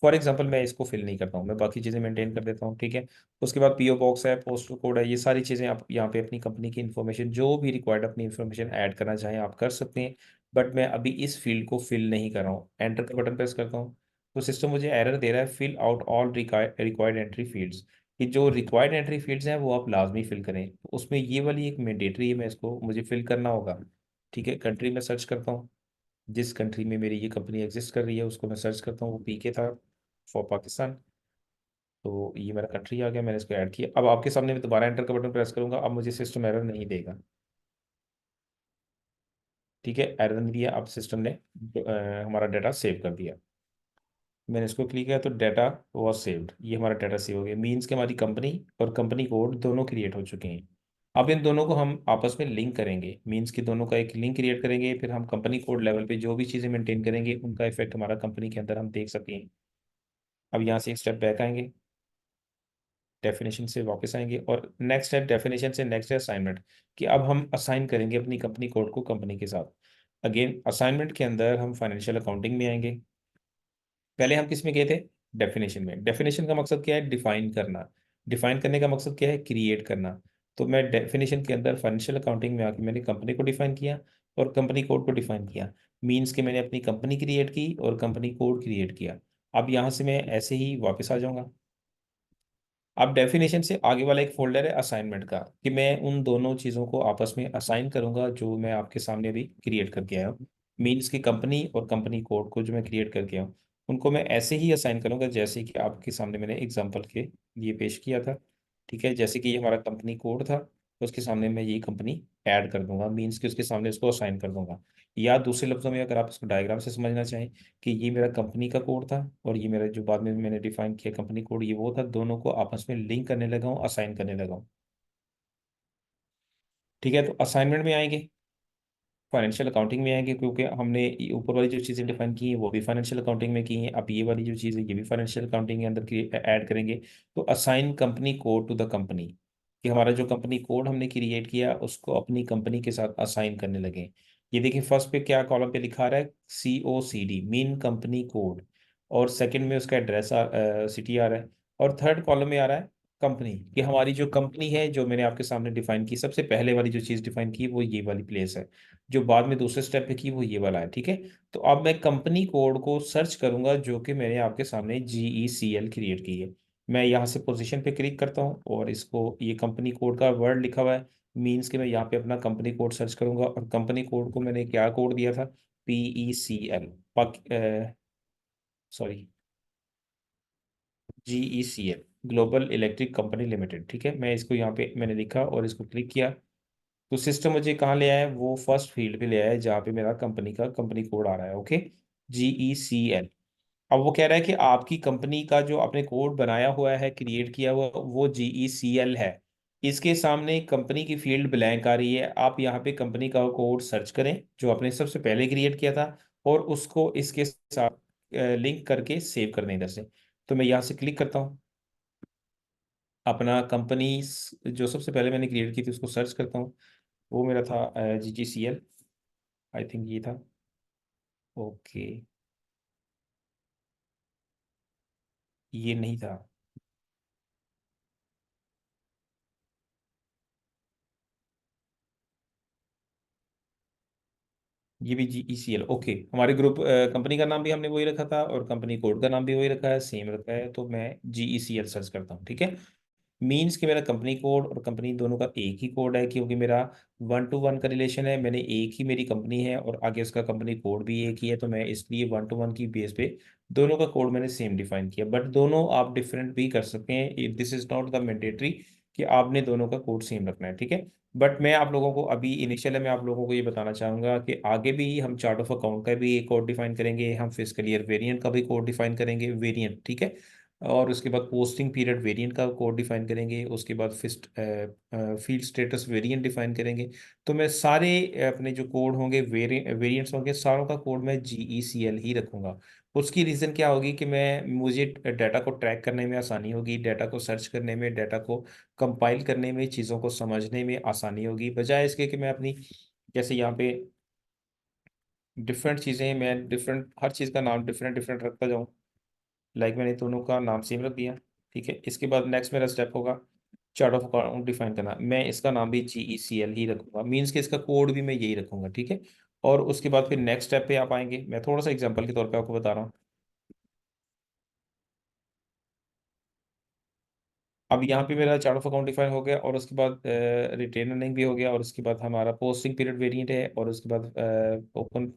फॉर एग्जांपल मैं इसको फिल नहीं करता हूँ, मैं बाकी चीज़ें मेंटेन कर देता हूँ। ठीक है, उसके बाद पीओ बॉक्स है, पोस्टल कोड है, ये सारी चीज़ें आप यहाँ पे अपनी कंपनी की इन्फॉर्मेशन जो भी रिक्वायर्ड अपनी इन्फॉर्मेशन ऐड करना चाहें आप कर सकते हैं। बट मैं अभी इस फील्ड को फिल नहीं कर रहा हूँ। एंटर का बटन प्रेस करता हूँ तो सिस्टम मुझे एरर दे रहा है, fill out all required entry fields. कि जो रिक्वायर्ड एंट्री फील्ड्स हैं वो आप लाजमी फिल करें। तो उसमें ये वाली एक मैंडेटरी है, मैं इसको मुझे फिल करना होगा। ठीक है, कंट्री में सर्च करता हूँ, जिस कंट्री में मेरी ये कंपनी एग्जिस्ट कर रही है उसको मैं सर्च करता हूँ, वो पीके था, फॉर पाकिस्तान। तो ये मेरा कंट्री आ गया, मैंने इसको ऐड किया। अब आपके सामने मैं दोबारा एंटर का बटन प्रेस करूंगा, अब मुझे सिस्टम एरर नहीं देगा। ठीक है, एरर नहीं दिया, अब सिस्टम ने हमारा डाटा सेव कर दिया। मैंने इसको क्लिक किया तो डाटा वॉज सेव्ड, ये हमारा डाटा सेव हो गया। मीन्स कि हमारी कंपनी और कंपनी कोड दोनों क्रिएट हो चुके हैं। अब इन दोनों को हम आपस में लिंक करेंगे, मीन्स कि दोनों का एक लिंक क्रिएट करेंगे, फिर हम कंपनी कोड लेवल पे जो भी चीज़ें मेंटेन करेंगे उनका इफेक्ट हमारा कंपनी के अंदर हम देख सकें। अब यहाँ से एक स्टेप बैक आएंगे, डेफिनेशन से वापस आएंगे और नेक्स्ट है डेफिनेशन से नेक्स्ट है असाइनमेंट। कि अब हम असाइन करेंगे अपनी कंपनी कोड को कंपनी के साथ। अगेन असाइनमेंट के अंदर हम फाइनेंशियल अकाउंटिंग में आएंगे। पहले हम किस में गए थे, डेफिनेशन में। डेफिनेशन का मकसद क्या है, डिफाइन करना। डिफाइन करने का मकसद क्या है, क्रिएट करना। तो मैं डेफिनेशन के अंदर फाइनेंशियल अकाउंटिंग में आके मैंने कंपनी को डिफाइन किया और कंपनी कोड को डिफाइन किया। मीन्स कि मैंने अपनी कंपनी क्रिएट की और कंपनी कोड क्रिएट किया। अब यहाँ से मैं ऐसे ही वापस आ जाऊंगा। अब डेफिनेशन से आगे वाला एक फोल्डर है असाइनमेंट का, कि मैं उन दोनों चीज़ों को आपस में असाइन करूंगा जो मैं आपके सामने अभी क्रिएट करके आया हूँ। मीन्स की कंपनी और कंपनी कोड को जो मैं क्रिएट करके आया हूँ उनको मैं ऐसे ही असाइन करूंगा जैसे कि आपके सामने मैंने एग्जांपल के लिए पेश किया था। ठीक है, जैसे कि ये हमारा कंपनी कोड था तो उसके सामने मैं ये कंपनी ऐड कर दूंगा, मीन्स कि उसके सामने उसको असाइन कर दूंगा। या दूसरे लफ्जों में अगर आप इसको डायग्राम से समझना चाहें कि ये मेरा कंपनी का कोड था और ये मेरा जो बाद में मैंने डिफाइन किया कंपनी कोड, ये वो था, दोनों को आपस में लिंक करने लगा हूँ, असाइन करने लगा हूँ। ठीक है, तो असाइनमेंट में आएंगे, फाइनेंशियल अकाउंटिंग में आएंगे, क्योंकि हमने ये ऊपर वाली जो चीज़ें डिफाइन की हैं वो भी फाइनेंशियल अकाउंटिंग में की हैं। अब ये वाली जो चीज़ है ये भी फाइनेंशियल अकाउंटिंग के अंदर की ऐड करेंगे। तो assign company code to the company, कि हमारा जो कंपनी कोड हमने क्रिएट किया उसको अपनी कंपनी के साथ असाइन करने लगे। ये देखिए फर्स्ट पे क्या कॉलम पे लिखा रहा है, COCD मीन कंपनी कोड, और सेकंड में उसका एड्रेस सिटी आ रहा है, और थर्ड कॉलम में आ रहा है कंपनी, कि हमारी जो कंपनी है जो मैंने आपके सामने डिफाइन की, सबसे पहले वाली जो चीज़ डिफाइन की वो ये वाली प्लेस है। जो बाद में दूसरे स्टेप पे की वो ये वाला है। ठीक है, तो अब मैं कंपनी कोड को सर्च करूंगा जो कि मैंने आपके सामने GECL क्रिएट की है। मैं यहाँ से पोजीशन पे क्लिक करता हूँ और इसको, ये कंपनी कोड का वर्ड लिखा हुआ है, मीन्स कि मैं यहाँ पे अपना कंपनी कोड सर्च करूंगा और कंपनी कोड को मैंने क्या कोड दिया था, PECL, sorry, GECL, global electric company limited. ठीक है, मैं इसको यहाँ पे मैंने लिखा और इसको क्लिक किया तो सिस्टम मुझे कहाँ ले आया है, वो फर्स्ट फील्ड पे ले आया है जहाँ पे मेरा कंपनी का कंपनी कोड आ रहा है। Okay, GECL। अब वो कह रहा है कि आपकी कंपनी का जो आपने कोड बनाया हुआ है, क्रिएट किया हुआ, वो GECL है। इसके सामने कंपनी की फील्ड ब्लैंक आ रही है। आप यहाँ पे कंपनी का कोड सर्च करें जो आपने सबसे पहले क्रिएट किया था और उसको इसके साथ लिंक करके सेव कर दें इधर से। तो मैं यहाँ से क्लिक करता हूँ, अपना कंपनी जो सबसे पहले मैंने क्रिएट की थी उसको सर्च करता हूँ। वो मेरा था GGCL, आई थिंक ये था। ओके, ये नहीं था। ये भी GECL, ओके। हमारे ग्रुप कंपनी का नाम भी हमने वही रखा था और कंपनी कोड का नाम भी वही रखा है, सेम रखा है, तो मैं GECL सर्च करता हूँ, ठीक है। मीन्स कि मेरा कंपनी कोड और कंपनी दोनों का एक ही कोड है, क्योंकि मेरा 1 to 1 का रिलेशन है, मैंने एक ही मेरी कंपनी है और आगे उसका कंपनी कोड भी एक ही है, तो मैं इसलिए 1 to 1 की बेस पे दोनों का कोड मैंने सेम डिफाइन किया। बट दोनों आप डिफरेंट भी कर सकते हैं, this is not the mandatory कि आपने दोनों का कोड सेम रखना है, ठीक है। बट मैं आप लोगों को अभी इनिशियल मैं आप लोगों को ये बताना चाहूंगा कि आगे भी हम चार्ट ऑफ अकाउंट का भी एक कोड डिफाइन करेंगे, हम फिस्कल ईयर वेरिएंट का भी कोड डिफाइन करेंगे, वेरिएंट, ठीक है। और उसके बाद पोस्टिंग पीरियड वेरिएंट का कोड डिफाइन करेंगे, उसके बाद first field status variant define करेंगे। तो मैं सारे अपने जो कोड होंगे, वेरिएंट्स होंगे, सारों का कोड मैं GECL ही रखूंगा। उसकी रीज़न क्या होगी कि मैं मुझे डाटा को ट्रैक करने में आसानी होगी, डाटा को सर्च करने में, डाटा को कंपाइल करने में, चीज़ों को समझने में आसानी होगी, बजाय इसके कि मैं अपनी, जैसे यहाँ पे डिफरेंट चीज़ें, मैं डिफरेंट हर चीज़ का नाम डिफरेंट डिफरेंट रखता जाऊँ। लाइक मैंने दोनों का नाम सेम रख दिया, ठीक है। इसके बाद नेक्स्ट मेरा स्टेप होगा चार्ट ऑफ अकाउंट डिफाइन करना, मैं इसका नाम भी GECL ही रखूंगा, मीन्स कि इसका कोड भी मैं यही रखूंगा, ठीक है। और उसके बाद फिर नेक्स्ट स्टेप पे आप आएंगे, मैं थोड़ा सा एग्जांपल के तौर पे आपको बता रहा हूँ। अब यहाँ पे मेरा चार्ट ऑफ अकाउंट डिफाइन हो गया और उसके बाद रिटेन अर्निंग भी हो गया और उसके बाद हमारा पोस्टिंग पीरियड वेरिएंट है और उसके बाद open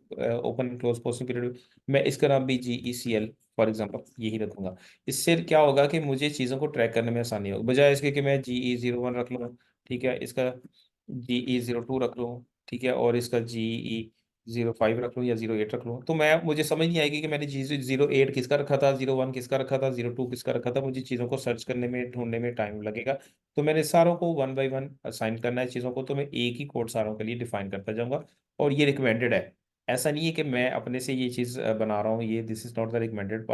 open close posting period, मैं इसका नाम भी GECL फॉर एग्जांपल यही रखूंगा। इससे क्या होगा कि मुझे चीज़ों को ट्रैक करने में आसानी होगी, बजाय इसके कि मैं GE01 रख लूँ, ठीक है, इसका GE02 रख लूँ, ठीक है, और इसका GE05 रख लूँ या 08 रख लूँ, तो मैं मुझे समझ नहीं आएगी कि मैंने GE08 किसका रखा था, 01 किसका रखा था, 02 किसका रखा था, मुझे चीज़ों को सर्च करने में, ढूंढने में टाइम लगेगा। तो मैंने सारों को 1 by 1 असाइन करना है चीज़ों को, तो मैं एक ही कोड सारों के लिए डिफाइन करता जाऊंगा और ये रिकमेंडेड है। ऐसा नहीं है कि मैं अपने से ये चीज़ बना रहा हूँ, ये this is not the recommended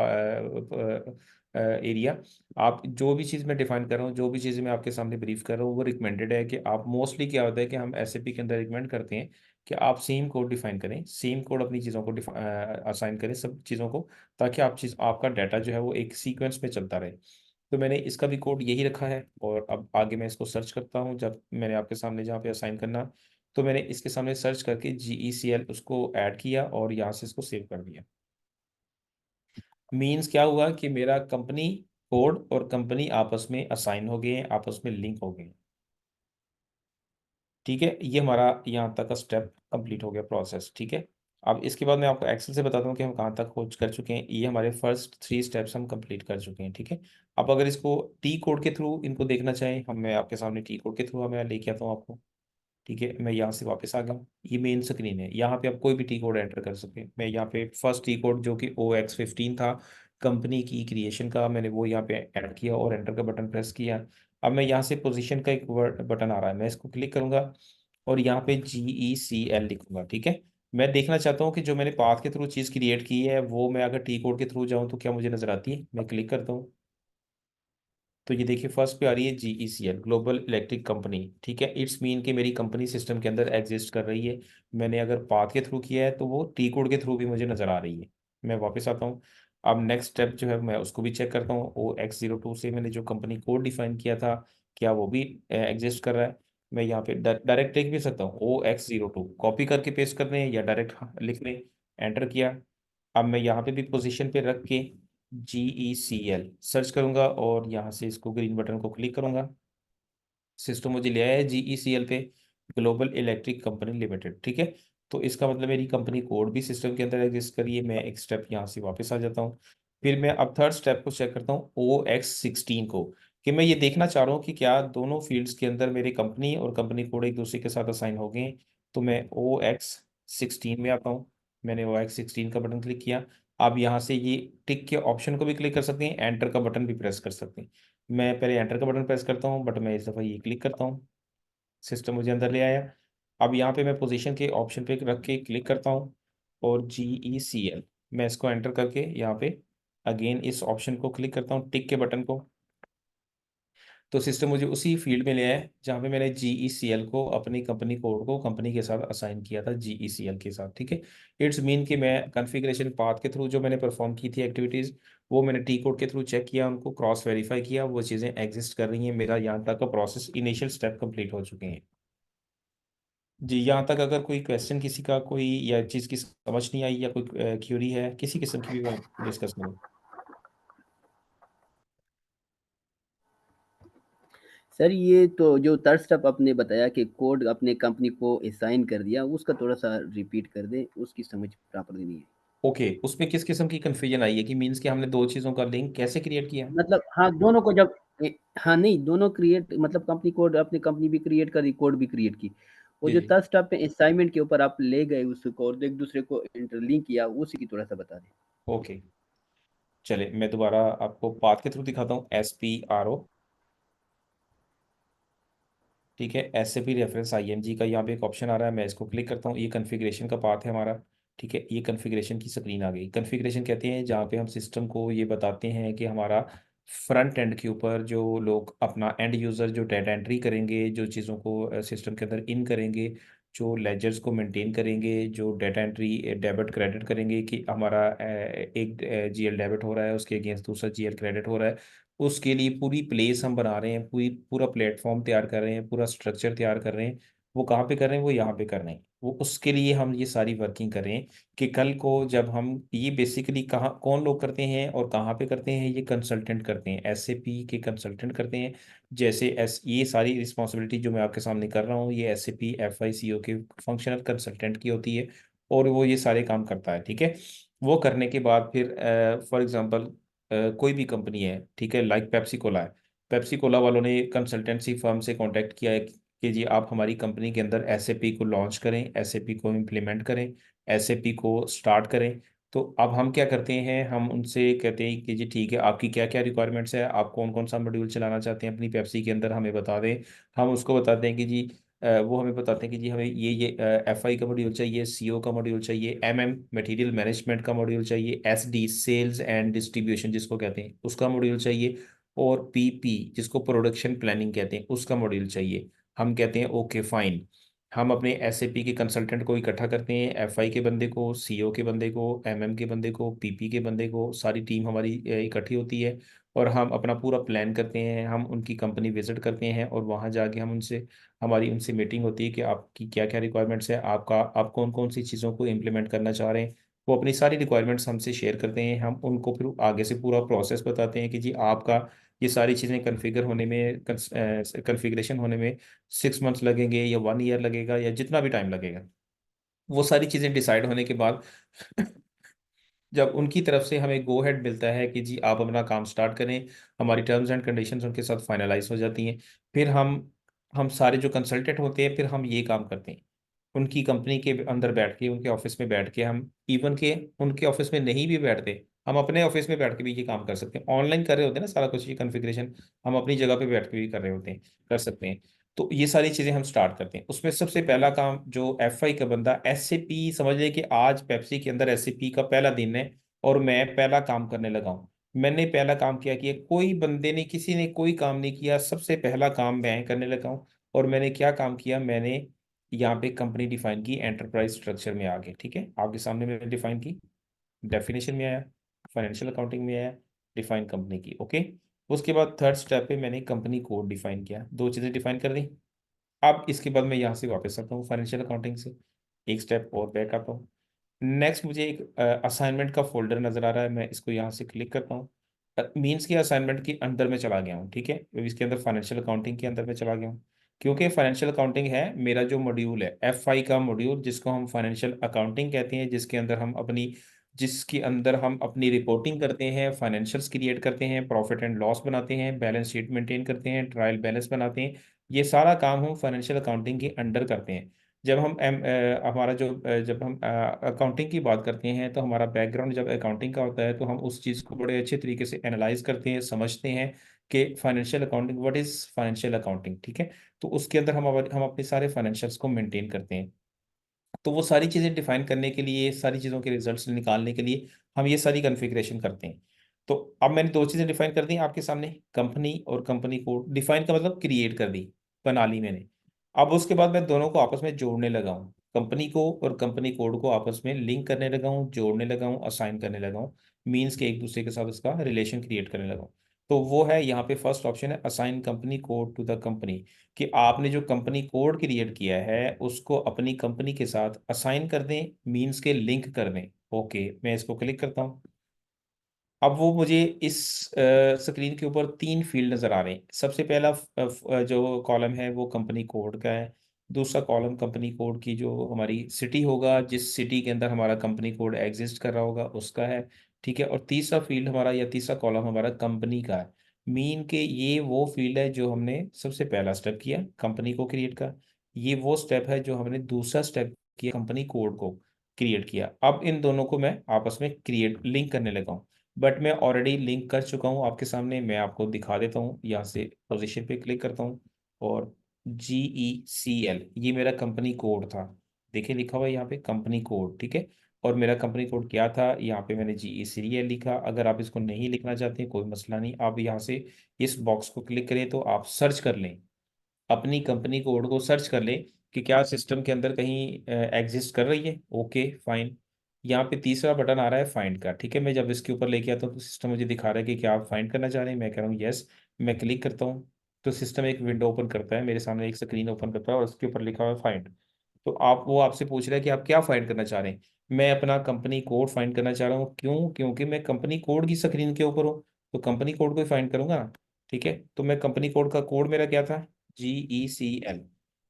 area. आप जो भी चीज़ मैं डिफाइन कर रहा हूँ, जो भी चीज़ मैं आपके सामने ब्रीफ कर रहा हूँ, वो रिकमेंडेड है। कि आप मोस्टली क्या होता है कि हम SAP के अंदर रिकमेंड करते हैं कि आप सेम कोड डिफाइन करें, सेम कोड अपनी चीज़ों को असाइन करें सब चीज़ों को, ताकि आपका डाटा जो है वो एक सीक्वेंस में चलता रहे। तो मैंने इसका भी कोड यही रखा है और अब आगे मैं इसको सर्च करता हूँ, जब मैंने आपके सामने जहाँ पे असाइन करना, तो मैंने इसके सामने सर्च करके GECL उसको ऐड किया और यहाँ से इसको सेव कर दिया। मीन्स क्या हुआ कि मेरा कंपनी कोड और कंपनी आपस में असाइन हो गए हैं, आपस में लिंक हो गए हैं, ठीक है। ये हमारा यहाँ तक का स्टेप कंप्लीट हो गया, प्रोसेस, ठीक है। अब इसके बाद मैं आपको एक्सेल से बताता हूँ कि हम कहाँ तक खोज कर चुके हैं। ये हमारे फर्स्ट 3 स्टेप्स हम कंप्लीट कर चुके हैं, ठीक है। अब अगर इसको टी कोड के थ्रू इनको देखना चाहें हम, मैं आपके सामने टी कोड के थ्रू मैं लेके आता हूँ आपको, ठीक है। मैं यहाँ से वापस आ गया, ये मेन स्क्रीन है, यहाँ पे आप कोई भी टी कोड एंटर कर सकते हैं। मैं यहाँ पे फर्स्ट टी कोड जो कि OX15 था कंपनी की क्रिएशन का, मैंने वो यहाँ पे ऐड किया और एंटर का बटन प्रेस किया। अब मैं यहाँ से पोजीशन का एक वर्ड बटन आ रहा है, मैं इसको क्लिक करूंगा और यहाँ पे GECL लिखूंगा, ठीक है। मैं देखना चाहता हूँ कि जो मैंने पाथ के थ्रू चीज़ क्रिएट की है वो मैं अगर टी कोड के थ्रू जाऊँ तो क्या मुझे नजर आती है। मैं क्लिक करता हूँ तो ये देखिए फर्स्ट पे आ रही है GECL, ग्लोबल इलेक्ट्रिक कंपनी, ठीक है। इट्स मीन कि मेरी कंपनी सिस्टम के अंदर एग्जिस्ट कर रही है। मैंने अगर पाथ के थ्रू किया है तो वो टी कोड के थ्रू भी मुझे नजर आ रही है। मैं वापस आता हूँ। अब नेक्स्ट स्टेप जो है मैं उसको भी चेक करता हूँ, OX02 से मैंने जो कंपनी कोड डिफाइन किया था क्या वो भी एग्जिस्ट कर रहा है। मैं यहाँ पे डायरेक्ट लिख भी सकता हूँ OX02, कॉपी करके पेस्ट कर लें या डायरेक्ट लिख लें। एंटर किया। अब मैं यहाँ पे भी पोजीशन पे रख के GECL सर्च करूंगा और यहाँ से इसको ग्रीन बटन को क्लिक करूंगा, सिस्टम मुझे ले आया है GECL पे, ग्लोबल इलेक्ट्रिक कंपनी लिमिटेड, ठीक है। तो इसका मतलब मेरी कंपनी कोड भी सिस्टम के अंदर एग्जिस्ट करिए। मैं एक स्टेप यहाँ से वापस आ जाता हूँ। फिर मैं अब थर्ड स्टेप को चेक करता हूँ OX16 को, कि मैं ये देखना चाह रहा हूँ कि क्या दोनों फील्ड्स के अंदर मेरी कंपनी और कंपनी कोड एक दूसरे के साथ असाइन हो गए हैं। तो मैं OX16 में आता हूँ। मैंने OX16 का बटन क्लिक किया। आप यहाँ से ये टिक के ऑप्शन को भी क्लिक कर सकते हैं, एंटर का बटन भी प्रेस कर सकते हैं। मैं पहले एंटर का बटन प्रेस करता हूँ बट मैं इस दफ़ा ये क्लिक करता हूँ, सिस्टम मुझे अंदर ले आया। अब यहाँ पे मैं पोजीशन के ऑप्शन पे रख के क्लिक करता हूँ और GECL मैं इसको एंटर करके यहाँ पे अगेन इस ऑप्शन को क्लिक करता हूँ, टिक के बटन को। तो सिस्टम मुझे उसी फील्ड में ले आया है जहाँ पे मैंने GECL को अपनी कंपनी कोड को कंपनी के साथ असाइन किया था, GECL के साथ, ठीक है। इट्स मीन कि मैं कॉन्फ़िगरेशन पाथ के थ्रू जो मैंने परफॉर्म की थी एक्टिविटीज़, वो मैंने टी कोड के थ्रू चेक किया, उनको क्रॉस वेरीफाई किया, वो चीज़ें एग्जिस्ट कर रही हैं। मेरा यहाँ तक का प्रोसेस इनिशियल स्टेप कंप्लीट हो चुके हैं। जी, यहाँ तक अगर कोई क्वेश्चन किसी का कोई या चीज़ की समझ नहीं आई या कोई क्यूरी है किसी किस्म की भी डिस्कस करें। सर ये तो जो थर्ड स्टेप आपने बताया कि कोड अपने कंपनी को असाइन कर दिया, उसका थोड़ा-सा रिपीट कर दें, उसकी समझ प्रॉपरली नहीं है। ओके, उसमें किस किस्म की कन्फ्यूजन आई है कि मीन्स कि हमने दो चीज़ों का लिंक कैसे क्रिएट किया। मतलब हाँ, दोनों को जब हाँ, नहीं दोनों क्रिएट मतलब कंपनी कोड अपनी कंपनी भी क्रिएट करी, कोड भी क्रिएट की। वो जी जो जी। थर्ड स्टेप पे असाइनमेंट के ऊपर आप ले गए उसको और एक-दूसरे को इंटरलिंक किया, उसी की थोड़ा-सा बता दें। ओके, चले मैं दोबारा आपको पाथ के थ्रू दिखाता हूँ। SPRO, ठीक है। SAP रेफरेंस IMG का यहाँ पे एक ऑप्शन आ रहा है, मैं इसको क्लिक करता हूँ। ये कॉन्फ़िगरेशन का पाथ है हमारा, ठीक है। ये कॉन्फ़िगरेशन की स्क्रीन आ गई। कॉन्फ़िगरेशन कहते हैं जहाँ पे हम सिस्टम को ये बताते हैं कि हमारा फ्रंट एंड के ऊपर जो लोग अपना एंड यूज़र जो डाटा एंट्री करेंगे, जो चीज़ों को सिस्टम के अंदर इन करेंगे, जो लेजर्स को मेंटेन करेंगे, जो डाटा एंट्री डेबिट क्रेडिट करेंगे कि हमारा एक GL डेबिट हो रहा है उसके अगेंस्ट दूसरा GL क्रेडिट हो रहा है, उसके लिए पूरी प्लेस हम बना रहे हैं, पूरा प्लेटफॉर्म तैयार कर रहे हैं, पूरा स्ट्रक्चर तैयार कर रहे हैं। वो कहाँ पे कर रहे हैं, वो यहाँ पे कर रहे हैं। वो उसके लिए हम ये सारी वर्किंग कर रहे हैं कि कल को जब हम ये बेसिकली कहाँ कौन लोग करते हैं और कहाँ पे करते हैं, ये कंसल्टेंट करते हैं, SAP के कंसल्टेंट करते हैं। जैसे एस ये सारी रिस्पॉन्सिबिलिटी जो मैं आपके सामने कर रहा हूँ, ये SAP FICO के फंक्शनल कंसल्टेंट की होती है और वो ये सारे काम करता है, ठीक है। वो करने के बाद फिर फॉर एग्जांपल कोई भी कंपनी है, ठीक है, लाइक पेप्सी कोला है। पेप्सी कोला वालों ने कंसल्टेंसी फर्म से कांटेक्ट किया है कि जी आप हमारी कंपनी के अंदर SAP को लॉन्च करें, SAP को इम्प्लीमेंट करें, SAP को स्टार्ट करें। तो अब हम क्या करते हैं, हम उनसे कहते हैं कि जी ठीक है, आपकी क्या क्या रिक्वायरमेंट्स है, आप कौन कौन सा मॉड्यूल चलाना चाहते हैं अपनी पेप्सी के अंदर, हमें बता दें। हम उसको बताते हैं कि जी वो हमें बताते हैं कि जी हमें ये FI का मॉड्यूल चाहिए, CO का मॉड्यूल चाहिए, मटेरियल मैनेजमेंट का मॉड्यूल चाहिए, SD सेल्स एंड डिस्ट्रीब्यूशन जिसको कहते हैं उसका मॉड्यूल चाहिए, और PP जिसको प्रोडक्शन प्लानिंग कहते हैं उसका मॉड्यूल चाहिए। हम कहते हैं ओके फाइन। हम अपने SAP के कंसल्टेंट को इकट्ठा करते हैं, FI के बंदे को, CO के बंदे को, के बंदे को, PP के बंदे को, सारी टीम हमारी इकट्ठी होती है और हम अपना पूरा प्लान करते हैं। हम उनकी कंपनी विजिट करते हैं और वहाँ जाके हम उनसे हमारी उनसे मीटिंग होती है कि आपकी क्या क्या रिक्वायरमेंट्स है, आप कौन कौन सी चीज़ों को इम्प्लीमेंट करना चाह रहे हैं। वो अपनी सारी रिक्वायरमेंट्स हमसे शेयर करते हैं। हम उनको फिर आगे से पूरा प्रोसेस बताते हैं कि जी आपका ये सारी चीज़ें कन्फिगर होने में, कन्फिग्रेशन होने में 6 मंथ्स लगेंगे या 1 ईयर लगेगा या जितना भी टाइम लगेगा। वो सारी चीज़ें डिसाइड होने के बाद जब उनकी तरफ से हमें गो हेड मिलता है कि जी आप अपना काम स्टार्ट करें, हमारी टर्म्स एंड कंडीशंस उनके साथ फाइनलाइज हो जाती हैं। फिर हम सारे जो कंसल्टेंट होते हैं फिर हम ये काम करते हैं, उनकी कंपनी के अंदर बैठ के, उनके ऑफिस में बैठ के, हम इवन के उनके ऑफिस में नहीं भी बैठते, हम अपने ऑफिस में बैठ के भी ये काम कर सकते हैं। ऑनलाइन कर रहे होते हैं ना सारा कुछ, ये कॉन्फ़िगरेशन हम अपनी जगह पे बैठ के भी कर रहे होते हैं, कर सकते हैं। तो ये सारी चीज़ें हम स्टार्ट करते हैं। उसमें सबसे पहला काम जो FI का बंदा, SAP समझ ले कि आज पेप्सी के अंदर SAP का पहला दिन है और मैं पहला काम करने लगा हूँ। मैंने पहला काम किया कि कोई बंदे ने, किसी ने कोई काम नहीं किया, सबसे पहला काम मैं करने लगा हूँ। और मैंने क्या काम किया, मैंने यहाँ पे कंपनी डिफाइन की, एंटरप्राइज स्ट्रक्चर में आ गए, ठीक है, आपके सामने मैंने डिफाइन की, डेफिनेशन में आया, फाइनेंशियल अकाउंटिंग में आया, डिफाइन कंपनी की, ओके। उसके बाद थर्ड स्टेप पे मैंने कंपनी कोड डिफाइन किया, दो चीज़ें डिफाइन कर दी। अब इसके बाद मैं यहाँ से वापस आता हूँ फाइनेंशियल अकाउंटिंग से, एक स्टेप और बैक आता हूँ। नेक्स्ट मुझे एक असाइनमेंट का फोल्डर नजर आ रहा है, मैं इसको यहाँ से क्लिक करता हूँ। मीन्स के असाइनमेंट के अंदर में चला गया हूँ, ठीक है, इसके अंदर फाइनेंशियल अकाउंटिंग के अंदर में चला गया हूँ। क्योंकि फाइनेंशियल अकाउंटिंग है मेरा जो मॉड्यूल है, FI का मॉड्यूल जिसको हम फाइनेंशियल अकाउंटिंग कहते हैं, जिसके अंदर हम अपनी रिपोर्टिंग करते हैं, फाइनेंशियल्स क्रिएट करते हैं, प्रॉफिट एंड लॉस बनाते हैं, बैलेंस शीट मेंटेन करते हैं, ट्रायल बैलेंस बनाते हैं। ये सारा काम हम फाइनेंशियल अकाउंटिंग के अंडर करते हैं। जब हम हमारा जो जब हम अकाउंटिंग की बात करते हैं तो हमारा बैकग्राउंड जब अकाउंटिंग का होता है तो हम उस चीज़ को बड़े अच्छे तरीके से एनालाइज करते हैं, समझते हैं कि financial accounting, what is financial accounting, ठीक है। तो उसके अंदर हम अपने सारे फाइनेंशियल्स को मेंटेन करते हैं। तो वो सारी चीज़ें डिफाइन करने के लिए, सारी चीज़ों के रिजल्ट्स निकालने के लिए हम ये सारी कॉन्फ़िगरेशन करते हैं। तो अब मैंने दो चीज़ें डिफाइन कर दी आपके सामने, कंपनी और कंपनी कोड। डिफाइन का मतलब क्रिएट कर दी, बना ली मैंने। अब उसके बाद मैं दोनों को आपस में जोड़ने लगा हूँ, कंपनी को और कंपनी कोड को आपस में लिंक करने लगा हूँ, जोड़ने लगा हूँ, असाइन करने लगा हूँ। मीन्स के एक दूसरे के साथ उसका रिलेशन क्रिएट करने लगा हूँ। तो वो है यहाँ पे फर्स्ट ऑप्शन है assign company code to the company, कि आपने जो कंपनी कोड क्रिएट किया है उसको अपनी कंपनी के साथ असाइन कर दें, मीन्स के लिंक कर दें। ओके, मैं इसको क्लिक करता हूँ। अब वो मुझे इस स्क्रीन के ऊपर तीन फील्ड नज़र आ रहे हैं। सबसे पहला जो कॉलम है वो कंपनी कोड का है। दूसरा कॉलम कंपनी कोड की जो हमारी सिटी होगा, जिस सिटी के अंदर हमारा कंपनी कोड एग्जिस्ट कर रहा होगा उसका है। ठीक है, और तीसरा फील्ड हमारा या तीसरा कॉलम हमारा कंपनी का है। मीन के ये वो फील्ड है जो हमने सबसे पहला स्टेप किया कंपनी को क्रिएट का। ये वो स्टेप है जो हमने दूसरा स्टेप किया कंपनी कोड को क्रिएट किया। अब इन दोनों को मैं आपस में क्रिएट लिंक करने लगा हूँ। बट मैं ऑलरेडी लिंक कर चुका हूँ आपके सामने, मैं आपको दिखा देता हूँ। यहाँ से पोजीशन पे क्लिक करता हूँ और GECL ये मेरा कंपनी कोड था। देखिए लिखा हुआ है यहाँ पे कंपनी कोड, ठीक है। और मेरा कंपनी कोड क्या था, यहाँ पे मैंने GECL लिखा। अगर आप इसको नहीं लिखना चाहते हैं कोई मसला नहीं, आप यहाँ से इस बॉक्स को क्लिक करें तो आप सर्च कर लें, अपनी कंपनी कोड को सर्च कर लें कि क्या सिस्टम के अंदर कहीं एग्जिस्ट कर रही है। Okay fine. यहाँ पे तीसरा बटन आ रहा है फाइंड का, ठीक है। मैं जब इसके ऊपर लेके आता हूँ तो सिस्टम मुझे दिखा रहा है कि क्या आप फाइंड करना चाह रहे हैं। मैं कह रहा हूँ यस। मैं क्लिक करता हूँ तो सिस्टम एक विंडो ओपन करता है मेरे सामने, एक स्क्रीन ओपन करता है और उसके ऊपर लिखा हुआ है फाइंड। तो आप वो आपसे पूछ रहा है कि आप क्या फाइंड करना चाह रहे हैं। मैं अपना कंपनी कोड फाइंड करना चाह रहा हूँ। क्यों? क्योंकि मैं कंपनी कोड की स्क्रीन के ऊपर हूँ, तो कंपनी कोड को ही फाइंड करूंगा ना। ठीक है, तो मैं कंपनी कोड का कोड मेरा क्या था, GECL।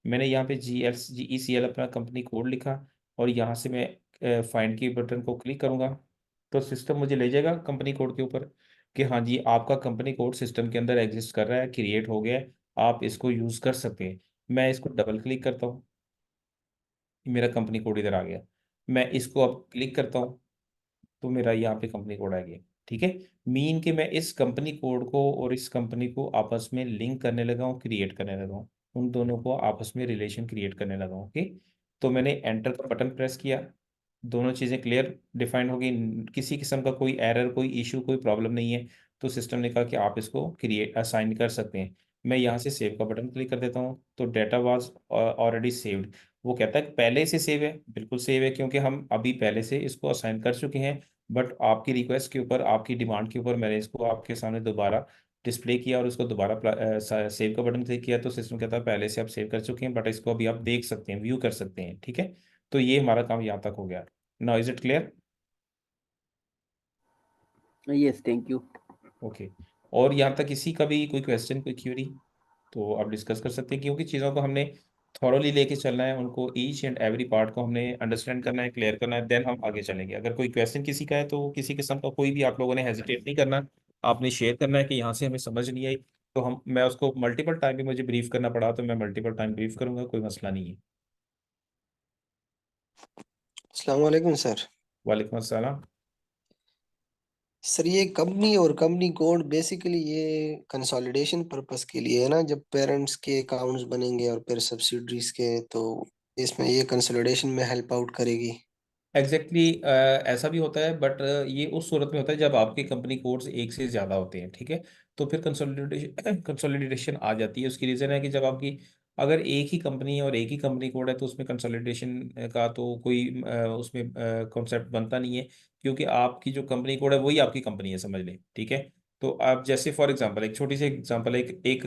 मैंने यहाँ पे GECL अपना कंपनी कोड लिखा और यहाँ से मैं फाइंड की बटन को क्लिक करूंगा तो सिस्टम मुझे ले जाएगा कंपनी कोड के ऊपर कि हाँ जी आपका कंपनी कोड सिस्टम के अंदर एग्जिस्ट कर रहा है, क्रिएट हो गया है, आप इसको यूज़ कर सकते हैं। मैं इसको डबल क्लिक करता हूँ, मेरा कंपनी कोड इधर आ गया। मैं इसको अब क्लिक करता हूँ तो मेरा यहाँ पे कंपनी कोड आ गया। ठीक है, मीन के मैं इस कंपनी कोड को और इस कंपनी को आपस में लिंक करने लगा हूँ, क्रिएट करने लगा हूँ, उन दोनों को आपस में रिलेशन क्रिएट करने लगा हूँ। ओके, तो मैंने एंटर का बटन प्रेस किया, दोनों चीज़ें क्लियर डिफाइन हो गई, किसी किस्म का कोई एरर, कोई इशू, कोई प्रॉब्लम नहीं है। तो सिस्टम ने कहा कि आप इसको क्रिएट असाइन कर सकते हैं। मैं यहाँ से सेव का बटन क्लिक कर देता हूँ तो डेटा वाज ऑलरेडी सेव्ड। वो कहता है कि पहले से सेव है, बिल्कुल सेव है क्योंकि हम अभी पहले से इसको असाइन कर चुके हैं। बट आपकी रिक्वेस्ट के ऊपर, आपकी डिमांड के ऊपर मैंने इसको आपके सामने दोबारा डिस्प्ले किया और उसको दोबारा सेव का बटन क्लिक किया तो सिस्टम कहता है पहले से आप सेव कर चुके हैं, बट इसको अभी आप देख सकते हैं, व्यू कर सकते हैं। ठीक है, तो ये हमारा काम यहाँ तक हो गया। Now is it clear? Yes, thank you. Okay, और यहाँ तक किसी का भी कोई क्वेश्चन, कोई क्यूरी तो आप डिस्कस कर सकते हैं, क्योंकि चीज़ों को हमने थॉरोली लेके चलना है, उनको ईच एंड एवरी पार्ट को हमने अंडरस्टैंड करना है, क्लियर करना है, देन हम आगे चलेंगे। अगर कोई क्वेश्चन किसी का है तो किसी किस्म का कोई भी आप लोगों ने हेजिटेट नहीं करना, आपने शेयर करना है कि यहाँ से हमें समझ नहीं आई तो हम, मैं उसको मल्टीपल टाइम भी मुझे ब्रीफ करना पड़ा तो मैं मल्टीपल टाइम ब्रीफ करूंगा, कोई मसला नहीं है। अस्सलाम वालेकुम सर। वालेकुम अस्सलाम। सर ये कंपनी और कंपनी कोड बेसिकली ये कंसोलिडेशन पर्पस के लिए है ना, जब पेरेंट्स के अकाउंट्स बनेंगे और फिर सब्सिडरीज के, तो इसमें ये कंसोलिडेशन में हेल्प आउट करेगी। एग्जैक्टली ऐसा भी होता है, बट ये उस सूरत में होता है जब आपके कंपनी कोड्स एक से ज़्यादा होते हैं। ठीक है, तो फिर कंसोलिडेशन कंसोलिडेशन आ जाती है। उसकी रीज़न है कि जब आपकी अगर एक ही कंपनी और एक ही कंपनी कोड है तो उसमें कंसोलिडेशन का तो कोई उसमें कॉन्सेप्ट बनता नहीं है, क्योंकि आपकी जो कंपनी कोड है वही आपकी कंपनी है, समझ लें। ठीक है, तो आप जैसे फॉर एग्जांपल, एक छोटी सी एग्जांपल है, एक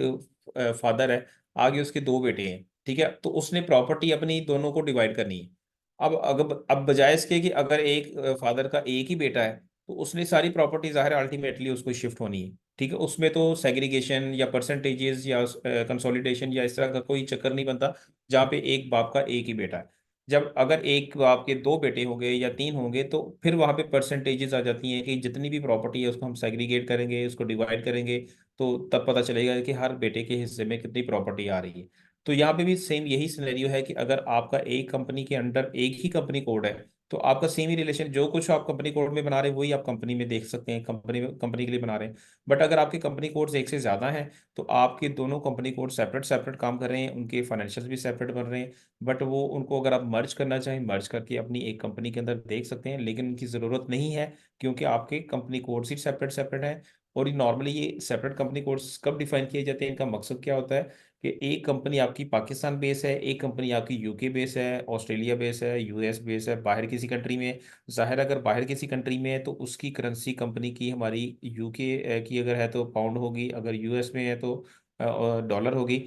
फादर है, आगे उसके दो बेटे हैं। ठीक है, तो उसने प्रॉपर्टी अपनी दोनों को डिवाइड करनी है। अब बजाय इसके कि अगर एक फादर का एक ही बेटा है तो उसने सारी प्रॉपर्टी ज़ाहिर अल्टीमेटली उसको शिफ्ट होनी है। ठीक है, उसमें तो सेग्रीगेशन या परसेंटेजेस या कंसोलिडेशन या इस तरह का कोई चक्कर नहीं बनता जहाँ पे एक बाप का एक ही बेटा है। जब अगर एक बाप के दो बेटे होंगे या तीन होंगे तो फिर वहाँ पे परसेंटेजेस आ जाती हैं कि जितनी भी प्रॉपर्टी है उसको हम सेग्रीगेट करेंगे, उसको डिवाइड करेंगे, तो तब पता चलेगा कि हर बेटे के हिस्से में कितनी प्रॉपर्टी आ रही है। तो यहाँ पे भी सेम यही सिनेरियो है कि अगर आपका एक कंपनी के अंडर एक ही कंपनी कोड है तो आपका सेम ही रिलेशन, जो कुछ आप कंपनी कोड में बना रहे हैं वही आप कंपनी में देख सकते हैं, कंपनी के लिए बना रहे हैं। बट अगर आपके कंपनी कोड्स एक से ज़्यादा हैं तो आपके दोनों कंपनी कोड सेपरेट सेपरेट काम कर रहे हैं, उनके फाइनेंशियल भी सेपरेट बन रहे हैं। बट वो उनको अगर आप मर्ज करना चाहें, मर्ज करके अपनी एक कंपनी के अंदर देख सकते हैं, लेकिन उनकी ज़रूरत नहीं है क्योंकि आपके कंपनी कोड्स ही सेपरेट सेपरेट हैं और ये नॉर्मली ये सेपरेट कंपनी कोड्स कब डिफाइन किए जाते हैं, इनका मकसद क्या होता है कि एक कंपनी आपकी पाकिस्तान बेस है, एक कंपनी आपकी यूके बेस है, ऑस्ट्रेलिया बेस है, यूएस बेस है, बाहर किसी कंट्री में। जाहिर है, अगर बाहर किसी कंट्री में है तो उसकी करेंसी कंपनी की, हमारी यूके की अगर है तो पाउंड होगी, अगर यूएस में है तो डॉलर होगी।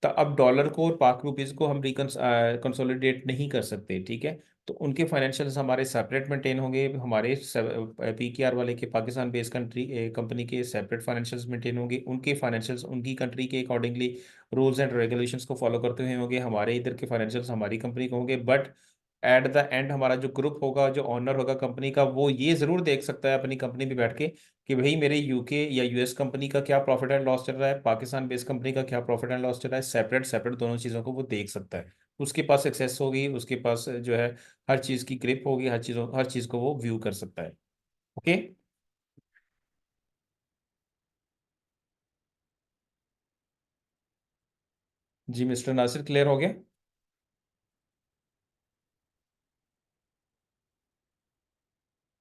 तो अब डॉलर को और पाक रुपीज को हम कंसोलिडेट नहीं कर सकते, ठीक है। तो उनके फाइनेंशियल्स हमारे सेपरेट मेंटेन होंगे, हमारे पीकेआर वाले के पाकिस्तान बेस्ड कंट्री कंपनी के सेपरेट फाइनेंशियल्स मेंटेन होंगे, उनके फाइनेंशियल्स उनकी कंट्री के अकॉर्डिंगली रूल्स एंड रेगुलेशंस को फॉलो करते हुए होंगे, हमारे इधर के फाइनेंशियल्स हमारी कंपनी के होंगे। बट एट द एंड हमारा जो ग्रुप होगा, जो ऑनर होगा कंपनी का, वो ये जरूर देख सकता है अपनी कंपनी में बैठ के कि भाई मेरे यूके या यूएस कंपनी का क्या प्रॉफिट एंड लॉस चल रहा है, पाकिस्तान बेस्ड कंपनी का क्या प्रॉफिट एंड लॉस चल रहा है, सेपरेट सेपरेट दोनों चीज़ों को वो देख सकता है। उसके पास एक्सेस होगी, उसके पास जो है हर चीज़ की ग्रिप होगी, हर चीज़ को वो व्यू कर सकता है। ओके। जी मिस्टर नासिर, क्लियर हो गया?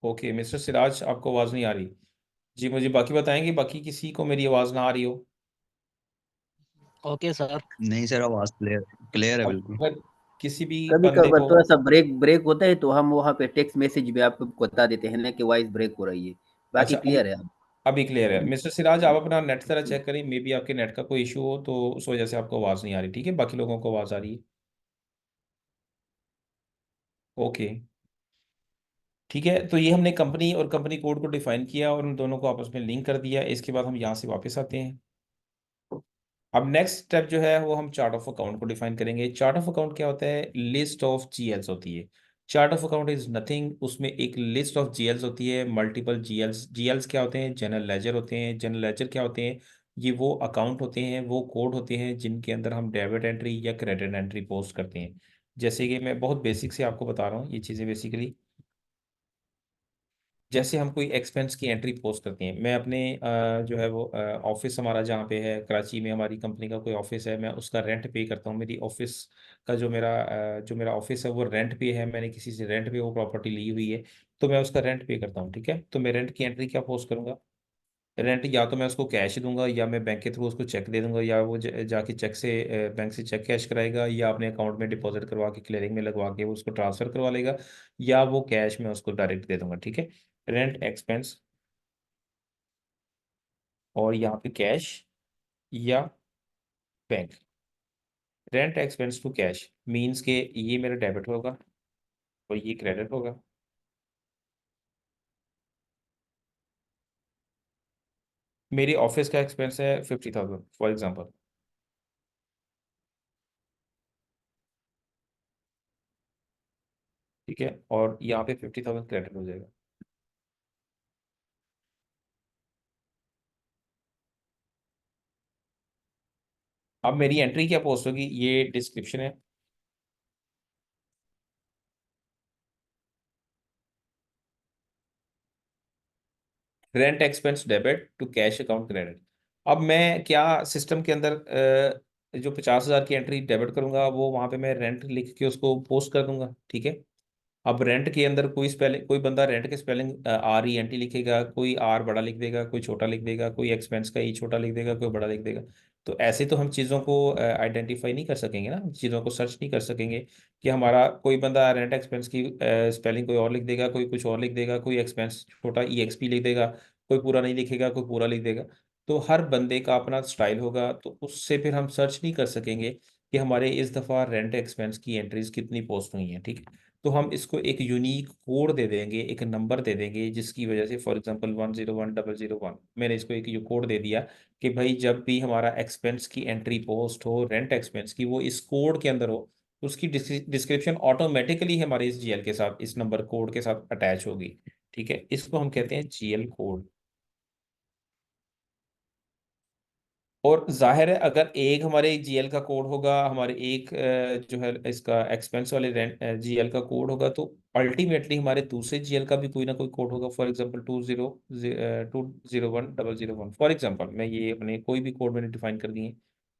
ओके मिस्टर सिराज, आपको आवाज़ नहीं आ रही? जी मुझे बाकी बताएंगे, बाकी किसी को मेरी आवाज़ ना आ रही हो? Okay sir. नहीं सर, आवाज क्लियर क्लियर है अब बिल्कुल। अगर किसी भी कभी बंदे कभार को, थोड़ा सा ब्रेक ब्रेक होता है तो हम वहाँ पे टेक्स्ट मैसेज भी आपको बता देते हैं ना कि वॉइस ब्रेक हो रही है, बाकी अच्छा क्लियर है आप। अभी क्लियर है। मिस्टर सिराज, आप अपना नेट जरा चेक करें, मे बी आपके नेट का कोई इशू हो तो उस वजह से आपको आवाज़ नहीं आ रही, ठीक है, बाकी लोगों को आवाज़ आ रही है। ओके ठीक है, तो ये हमने कंपनी और कंपनी कोड को डिफाइन किया और उन दोनों को आपस में लिंक कर दिया। इसके बाद हम यहाँ से वापस आते हैं। अब नेक्स्ट स्टेप जो है वो हम चार्ट ऑफ अकाउंट को डिफाइन करेंगे। चार्ट ऑफ अकाउंट क्या होता है? लिस्ट ऑफ जीएल्स होती है। Chart of account is nothing, उसमें एक लिस्ट ऑफ जीएल्स होती है, मल्टीपल जीएल्स। जीएल्स क्या होते हैं? जनरल लेजर होते हैं। जनरल लेजर क्या होते हैं? ये वो अकाउंट होते हैं, वो कोड होते हैं जिनके अंदर हम डेबिट एंट्री या क्रेडिट एंट्री पोस्ट करते हैं। जैसे कि मैं बहुत बेसिक से आपको बता रहा हूँ ये चीज़ें। बेसिकली जैसे हम कोई एक्सपेंस की एंट्री पोस्ट करते हैं, मैं अपने जो है वो ऑफिस हमारा जहाँ पे है कराची में, हमारी कंपनी का कोई ऑफिस है, मैं उसका रेंट पे करता हूँ। मेरी ऑफिस का जो मेरा ऑफिस है वो रेंट पे है, मैंने किसी से रेंट पे वो प्रॉपर्टी ली हुई है, तो मैं उसका रेंट पे करता हूँ, ठीक है। तो मैं रेंट की एंट्री क्या पोस्ट करूंगा? रेंट या तो मैं उसको कैश दूंगा, या मैं बैंक के थ्रू उसको चेक दे दूंगा, या वो जाके चेक से बैंक से चेक कैश कराएगा, या अपने अकाउंट में डिपॉजिट करवा के क्लियरिंग में लगवा के वो उसको ट्रांसफर करवा लेगा, या वो कैश में उसको डायरेक्ट दे दूंगा, ठीक है। रेंट एक्सपेंस, और यहाँ पे कैश या bank. Rent expense to cash means के ये मेरा डेबिट होगा और ये क्रेडिट होगा। मेरी ऑफिस का एक्सपेंस है 50,000 फॉर एग्जाम्पल, ठीक है, और यहाँ पे 50,000 क्रेडिट हो जाएगा। अब मेरी एंट्री क्या पोस्ट होगी? ये डिस्क्रिप्शन है। Rent expense debit to cash account credit. अब मैं क्या सिस्टम के अंदर जो 50,000 की एंट्री डेबिट करूंगा वो वहां पे मैं रेंट लिख के उसको पोस्ट कर दूंगा, ठीक है। अब रेंट के अंदर कोई स्पेलिंग, कोई बंदा रेंट के स्पेलिंग RENT लिखेगा, कोई आर बड़ा लिख देगा, कोई छोटा लिख देगा, कोई एक्सपेंस का ई छोटा लिख देगा, कोई बड़ा लिख देगा। तो ऐसे तो हम चीज़ों को आइडेंटिफाई नहीं कर सकेंगे ना, हम चीज़ों को सर्च नहीं कर सकेंगे कि हमारा कोई बंदा रेंट एक्सपेंस की स्पेलिंग कोई और लिख देगा, कोई कुछ और लिख देगा, कोई एक्सपेंस छोटा EXP लिख देगा, कोई पूरा नहीं लिखेगा, कोई पूरा लिख देगा। तो हर बंदे का अपना स्टाइल होगा, तो उससे फिर हम सर्च नहीं कर सकेंगे कि हमारे इस दफ़ा रेंट एक्सपेंस की एंट्रीज कितनी पोस्ट हुई हैं, ठीक है। तो हम इसको एक यूनिक कोड दे देंगे, एक नंबर दे देंगे, जिसकी वजह से फॉर एग्जांपल 101,001 मैंने इसको एक यू कोड दे दिया कि भाई जब भी हमारा एक्सपेंस की एंट्री पोस्ट हो, रेंट एक्सपेंस की, वो इस कोड के अंदर हो, उसकी डिस्क्रिप्शन ऑटोमेटिकली हमारे इस GL के साथ, इस नंबर कोड के साथ अटैच होगी, ठीक है। इसको हम कहते हैं GL कोड। और जाहिर है अगर एक हमारे GL का कोड होगा, हमारे एक जो है इसका एक्सपेंस वाले रेंट GL का कोड होगा, तो अल्टीमेटली हमारे दूसरे GL का भी कोई ना कोई कोड होगा। फॉर एग्जांपल 201,001 फॉर एग्जांपल, मैं ये अपने कोई भी कोड मैंने डिफाइन कर दिए,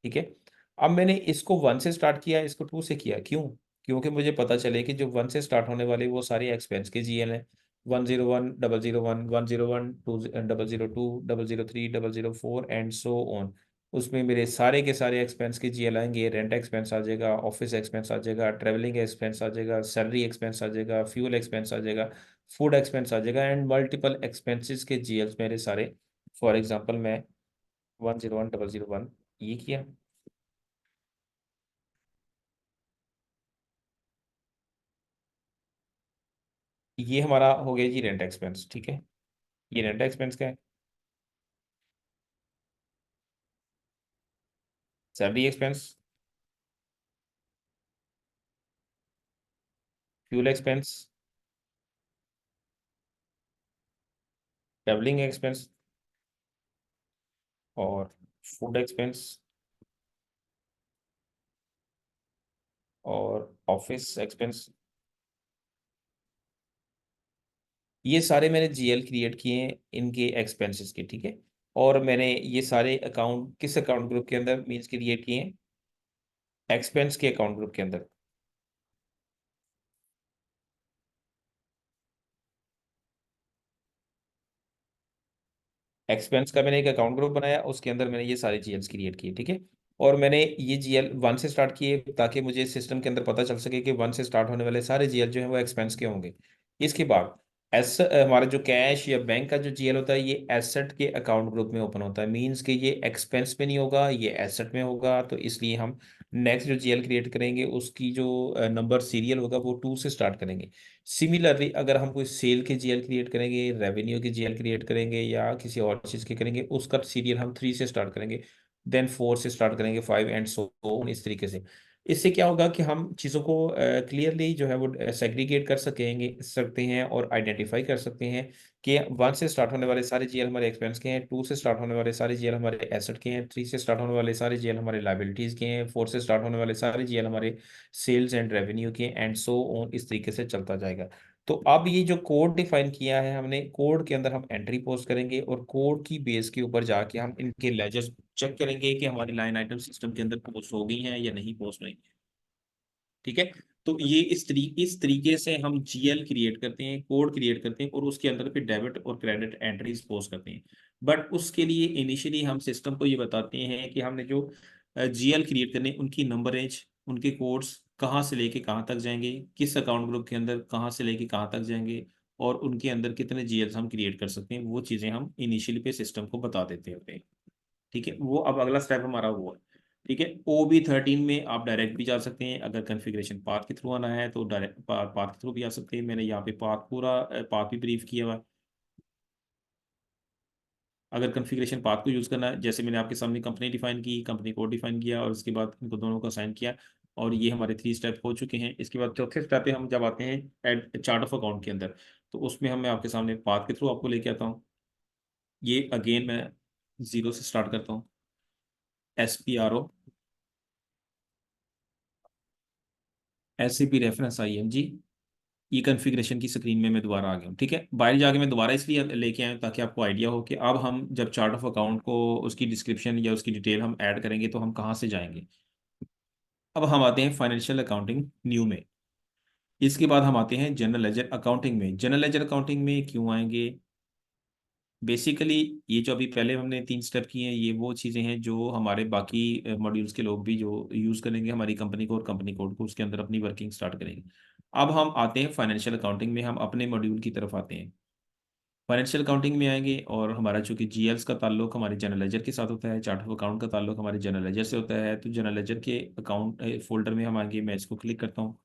ठीक है। अब मैंने इसको 1 से स्टार्ट किया, इसको 2 से किया, क्यों? क्योंकि मुझे पता चले कि जो 1 से स्टार्ट होने वाले वो सारे एक्सपेंस के GL हैं, 101, 001, 101, 002, 003, 004 एंड सो ऑन। उसमें मेरे सारे के सारे एक्सपेंस के जीएल आएंगे। रेंट एक्सपेंस आ जाएगा, ऑफिस एक्सपेंस आ जाएगा, ट्रेवलिंग एक्सपेंस आ जाएगा, सैलरी एक्सपेंस आ जाएगा, फ्यूल एक्सपेंस आ जाएगा, फूड एक्सपेंस आ जाएगा एंड मल्टीपल एक्सपेंसेस के जीएल्स मेरे सारे। फॉर एग्जांपल मैं 101, 001 ये किया। ये हमारा हो गया जी रेंट एक्सपेंस, ठीक है। ये रेंट एक्सपेंस का है। Salary expense, fuel expense, travelling expense और फूड एक्सपेंस और ऑफिस एक्सपेंस। ये सारे मैंने जीएल क्रिएट किए हैं इनके एक्सपेंसेस के, ठीक है। और मैंने ये सारे अकाउंट किस अकाउंट ग्रुप के अंदर मीन्स क्रिएट किए हैं? एक्सपेंस के अकाउंट ग्रुप के अंदर। एक्सपेंस का मैंने एक अकाउंट ग्रुप बनाया, उसके अंदर मैंने ये सारे जीएल्स क्रिएट किए, ठीक है। और मैंने ये जीएल 1 से स्टार्ट किए ताकि मुझे सिस्टम के अंदर पता चल सके कि 1 से स्टार्ट होने वाले सारे जीएल जो है वो एक्सपेंस के होंगे। इसके बाद एस हमारा जो कैश या बैंक का जो जीएल होता है ये एसेट के अकाउंट ग्रुप में ओपन होता है। मींस कि ये एक्सपेंस में नहीं होगा, ये एसेट में होगा। तो इसलिए हम नेक्स्ट जो जीएल क्रिएट करेंगे उसकी जो नंबर सीरियल होगा वो 2 से स्टार्ट करेंगे। सिमिलरली अगर हम कोई सेल के जीएल क्रिएट करेंगे, रेवेन्यू के जीएल क्रिएट करेंगे या किसी और चीज़ के करेंगे, उसका सीरियल हम 3 से स्टार्ट करेंगे, देन 4 से स्टार्ट करेंगे, 5 एंड सो ऑन, इस तरीके से। इससे क्या होगा कि हम चीज़ों को क्लियरली जो है वो सेग्रीगेट कर सकते हैं और आइडेंटिफाई कर सकते हैं कि 1 से स्टार्ट होने वाले सारे जीएल हमारे एक्सपेंस के हैं, 2 से स्टार्ट होने वाले सारे जीएल हमारे एसेट के हैं, 3 से स्टार्ट होने वाले सारे जीएल हमारे लाइबिलिटीज़ के हैं, 4 से स्टार्ट होने वाले सारे जीएल हमारे सेल्स एंड रेवेन्यू के एंड सो ऑन, इस तरीके से चलता जाएगा। तो अब ये जो कोड डिफाइन किया है हमने, कोड के अंदर हम एंट्री पोस्ट करेंगे और कोड की बेस के ऊपर जाके हम इनके लेजर्स चेक करेंगे कि हमारी लाइन आइटम सिस्टम के अंदर पोस्ट हो गई हैं या नहीं पोस्ट हुई, ठीक है। तो ये इस तरीके से हम जीएल क्रिएट करते हैं, कोड क्रिएट करते हैं और उसके अंदर फिर डेबिट और क्रेडिट एंट्रीज पोस्ट करते हैं। बट उसके लिए इनिशियली हम सिस्टम को ये बताते हैं कि हमने जो जीएल क्रिएट करने उनकी नंबरेज, उनके कोड्स कहाँ से लेके कहाँ तक जाएंगे, किस अकाउंट ग्रुप के अंदर कहाँ से लेके कहाँ तक जाएंगे और उनके अंदर कितने जीएल्स हम क्रिएट कर सकते हैं, वो चीज़ें हम इनिशियली पे सिस्टम को बता देते हैं, ठीक है। वो अब अगला स्टेप हमारा वो है, ठीक है। OB13 में आप डायरेक्ट भी जा सकते हैं। अगर कॉन्फ़िगरेशन पाथ के थ्रू आना है तो डायरेक्ट पाथ के थ्रू भी आ सकते हैं। मैंने यहाँ पे पाथ पूरा पाथ भी ब्रीफ किया हुआ है। अगर कॉन्फ़िगरेशन पाथ को यूज़ करना है, जैसे मैंने आपके सामने कंपनी डिफाइन की, कंपनी कोड डिफाइन किया और उसके बाद इनको दोनों को असाइन किया और ये हमारे 3 स्टेप हो चुके हैं। इसके बाद चौथे स्टेप पे हम जब आते हैं एड चार्ट ऑफ अकाउंट के अंदर, तो उसमें हम मैं आपके सामने पाथ के थ्रू आपको लेके आता हूँ। ये अगेन मैं 0 से स्टार्ट करता हूँ। SPRO SAP रेफरेंस IMG, ई कॉन्फ़िगरेशन की स्क्रीन में मैं दोबारा आ गया हूँ, ठीक है। बाहर जाके मैं दोबारा इसलिए लेके आया हूँ ताकि आपको आइडिया हो कि अब हम जब चार्ट ऑफ अकाउंट को उसकी डिस्क्रिप्शन या उसकी डिटेल हम ऐड करेंगे तो हम कहाँ से जाएंगे। अब हम आते हैं फाइनेंशियल अकाउंटिंग न्यू में। इसके बाद हम आते हैं जनरल लेजर अकाउंटिंग में। जनरल लेजर अकाउंटिंग में क्यों आएंगे? बेसिकली ये जो अभी पहले हमने 3 स्टेप किए हैं ये वो चीज़ें हैं जो हमारे बाकी मॉड्यूल्स के लोग भी जो यूज़ करेंगे हमारी कंपनी को और कंपनी कोड को, उसके अंदर अपनी वर्किंग स्टार्ट करेंगे। अब हम आते हैं फाइनेंशियल अकाउंटिंग में, हम अपने मॉड्यूल की तरफ आते हैं। फाइनेंशियल अकाउंटिंग में आएंगे और हमारा चूंकि जीएल्स का ताल्लुक हमारे जनरल लेजर के साथ होता है, चार्ट ऑफ अकाउंट का ताल्लुक हमारे जनरल लेजर से होता है, तो जनरल लेजर के अकाउंट फोल्डर में हम आएंगे। मैं इसको क्लिक करता हूँ।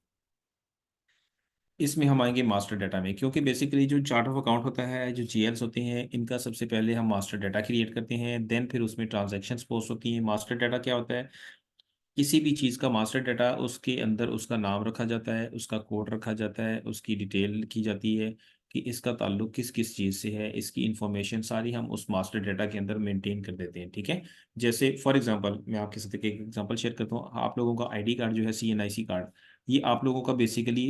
इसमें हम आएंगे मास्टर डाटा में, क्योंकि बेसिकली जो चार्ट ऑफ अकाउंट होता है, जो जीएल्स होते हैं, इनका सबसे पहले हम मास्टर डाटा क्रिएट करते हैं, देन फिर उसमें ट्रांजैक्शंस पोस्ट होती हैं। मास्टर डाटा क्या होता है? किसी भी चीज़ का मास्टर डाटा, उसके अंदर उसका नाम रखा जाता है, उसका कोड रखा जाता है, उसकी डिटेल की जाती है कि इसका ताल्लुक किस किस चीज़ से है, इसकी इंफॉर्मेशन सारी हम उस मास्टर डाटा के अंदर मेंटेन कर देते हैं, ठीक है। जैसे फॉर एग्जांपल मैं आपके साथ एक एग्जांपल शेयर करता हूँ। आप लोगों का आईडी कार्ड जो है, CNIC कार्ड, ये आप लोगों का बेसिकली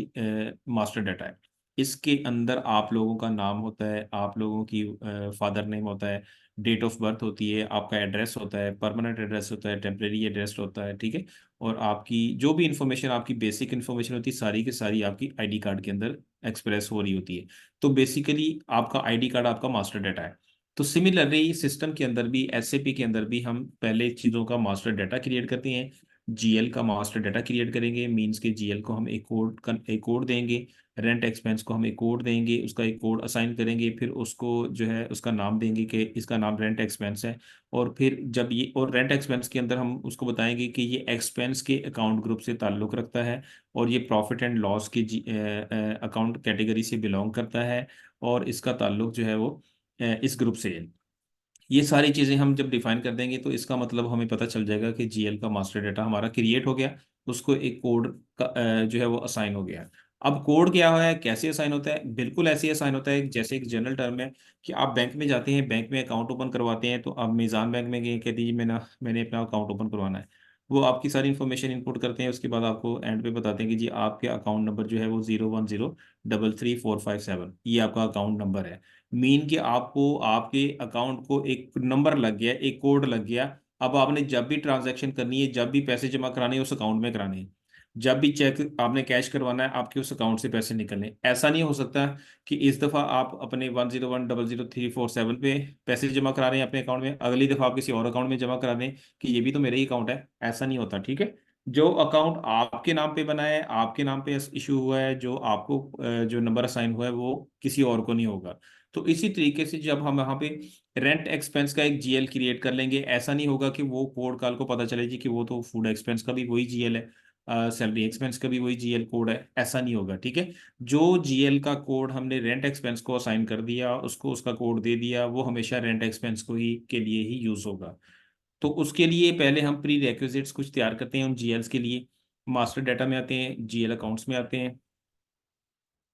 मास्टर डाटा है। इसके अंदर आप लोगों का नाम होता है, आप लोगों की फादर नेम होता है, डेट ऑफ बर्थ होती है, आपका एड्रेस होता है, परमानेंट एड्रेस होता है, टेम्परेरी एड्रेस होता है, ठीक है। और आपकी जो भी इंफॉर्मेशन, आपकी बेसिक इंफॉर्मेशन होती है, सारी की सारी आपकी आईडी कार्ड के अंदर एक्सप्रेस हो रही होती है। तो बेसिकली आपका आईडी कार्ड आपका मास्टर डाटा है। तो सिमिलरली सिस्टम के अंदर भी, एसएपी के अंदर भी हम पहले चीज़ों का मास्टर डाटा क्रिएट करते हैं। जीएल का मास्टर डाटा क्रिएट करेंगे, मीन्स के जीएल को हम एक कोड देंगे, रेंट एक्सपेंस को हम एक कोड देंगे, उसका एक कोड असाइन करेंगे, फिर उसको जो है उसका नाम देंगे कि इसका नाम रेंट एक्सपेंस है। और फिर जब ये, और रेंट एक्सपेंस के अंदर हम उसको बताएंगे कि ये एक्सपेंस के अकाउंट ग्रुप से ताल्लुक़ रखता है, और ये प्रॉफिट एंड लॉस के अकाउंट कैटेगरी से बिलोंग करता है, और इसका ताल्लुक जो है वो इस ग्रुप से है। ये सारी चीज़ें हम जब डिफाइन कर देंगे तो इसका मतलब हमें पता चल जाएगा कि जीएल का मास्टर डाटा हमारा क्रिएट हो गया, उसको एक कोड का जो है वो असाइन हो गया। अब कोड क्या है, कैसे असाइन होता है? बिल्कुल ऐसे ही असाइन होता है जैसे एक जनरल टर्म है कि आप बैंक में जाते हैं, बैंक में अकाउंट ओपन करवाते हैं, तो आप मीज़ान बैंक में गए, कह दीजिए मैंने अपना अकाउंट ओपन करवाना है। वो आपकी सारी इन्फॉर्मेशन इनपुट करते हैं, उसके बाद आपको एंड पे बताते हैं कि जी आपके अकाउंट नंबर जो है वो 01033457, ये आपका अकाउंट नंबर है। मीन कि आपको आपके अकाउंट को एक नंबर लग गया, एक कोड लग गया। अब आपने जब भी ट्रांजैक्शन करनी है, जब भी पैसे जमा कराने हैं, उस अकाउंट में कराने हैं। जब भी चेक आपने कैश करवाना है, आपके उस अकाउंट से पैसे निकलने। ऐसा नहीं हो सकता कि इस दफ़ा आप अपने 101000347 पे पैसे जमा करा रहे हैं अपने अकाउंट में, अगली दफ़ा आप किसी और अकाउंट में जमा करा दें कि ये भी तो मेरा ही अकाउंट है। ऐसा नहीं होता, ठीक है। जो अकाउंट आपके नाम पे बना है, आपके नाम पे इशू हुआ है, जो आपको जो नंबर असाइन हुआ है, वो किसी और को नहीं होगा। तो इसी तरीके से जब हम यहाँ पे रेंट एक्सपेंस का एक जीएल क्रिएट कर लेंगे, ऐसा नहीं होगा कि वो कोड काल को पता चले जी कि वो तो फूड एक्सपेंस का भी वही जीएल है, सैलरी एक्सपेंस का भी वही जीएल कोड है। ऐसा नहीं होगा, ठीक है। जो जीएल का कोड हमने रेंट एक्सपेंस को असाइन कर दिया, उसको उसका कोड दे दिया, वो हमेशा रेंट एक्सपेंस को ही के लिए ही यूज होगा। तो उसके लिए पहले हम प्री रिक्विजिट्स कुछ तैयार करते हैं उन जीएल्स के लिए। मास्टर डाटा में आते हैं, जीएल अकाउंट्स में आते हैं,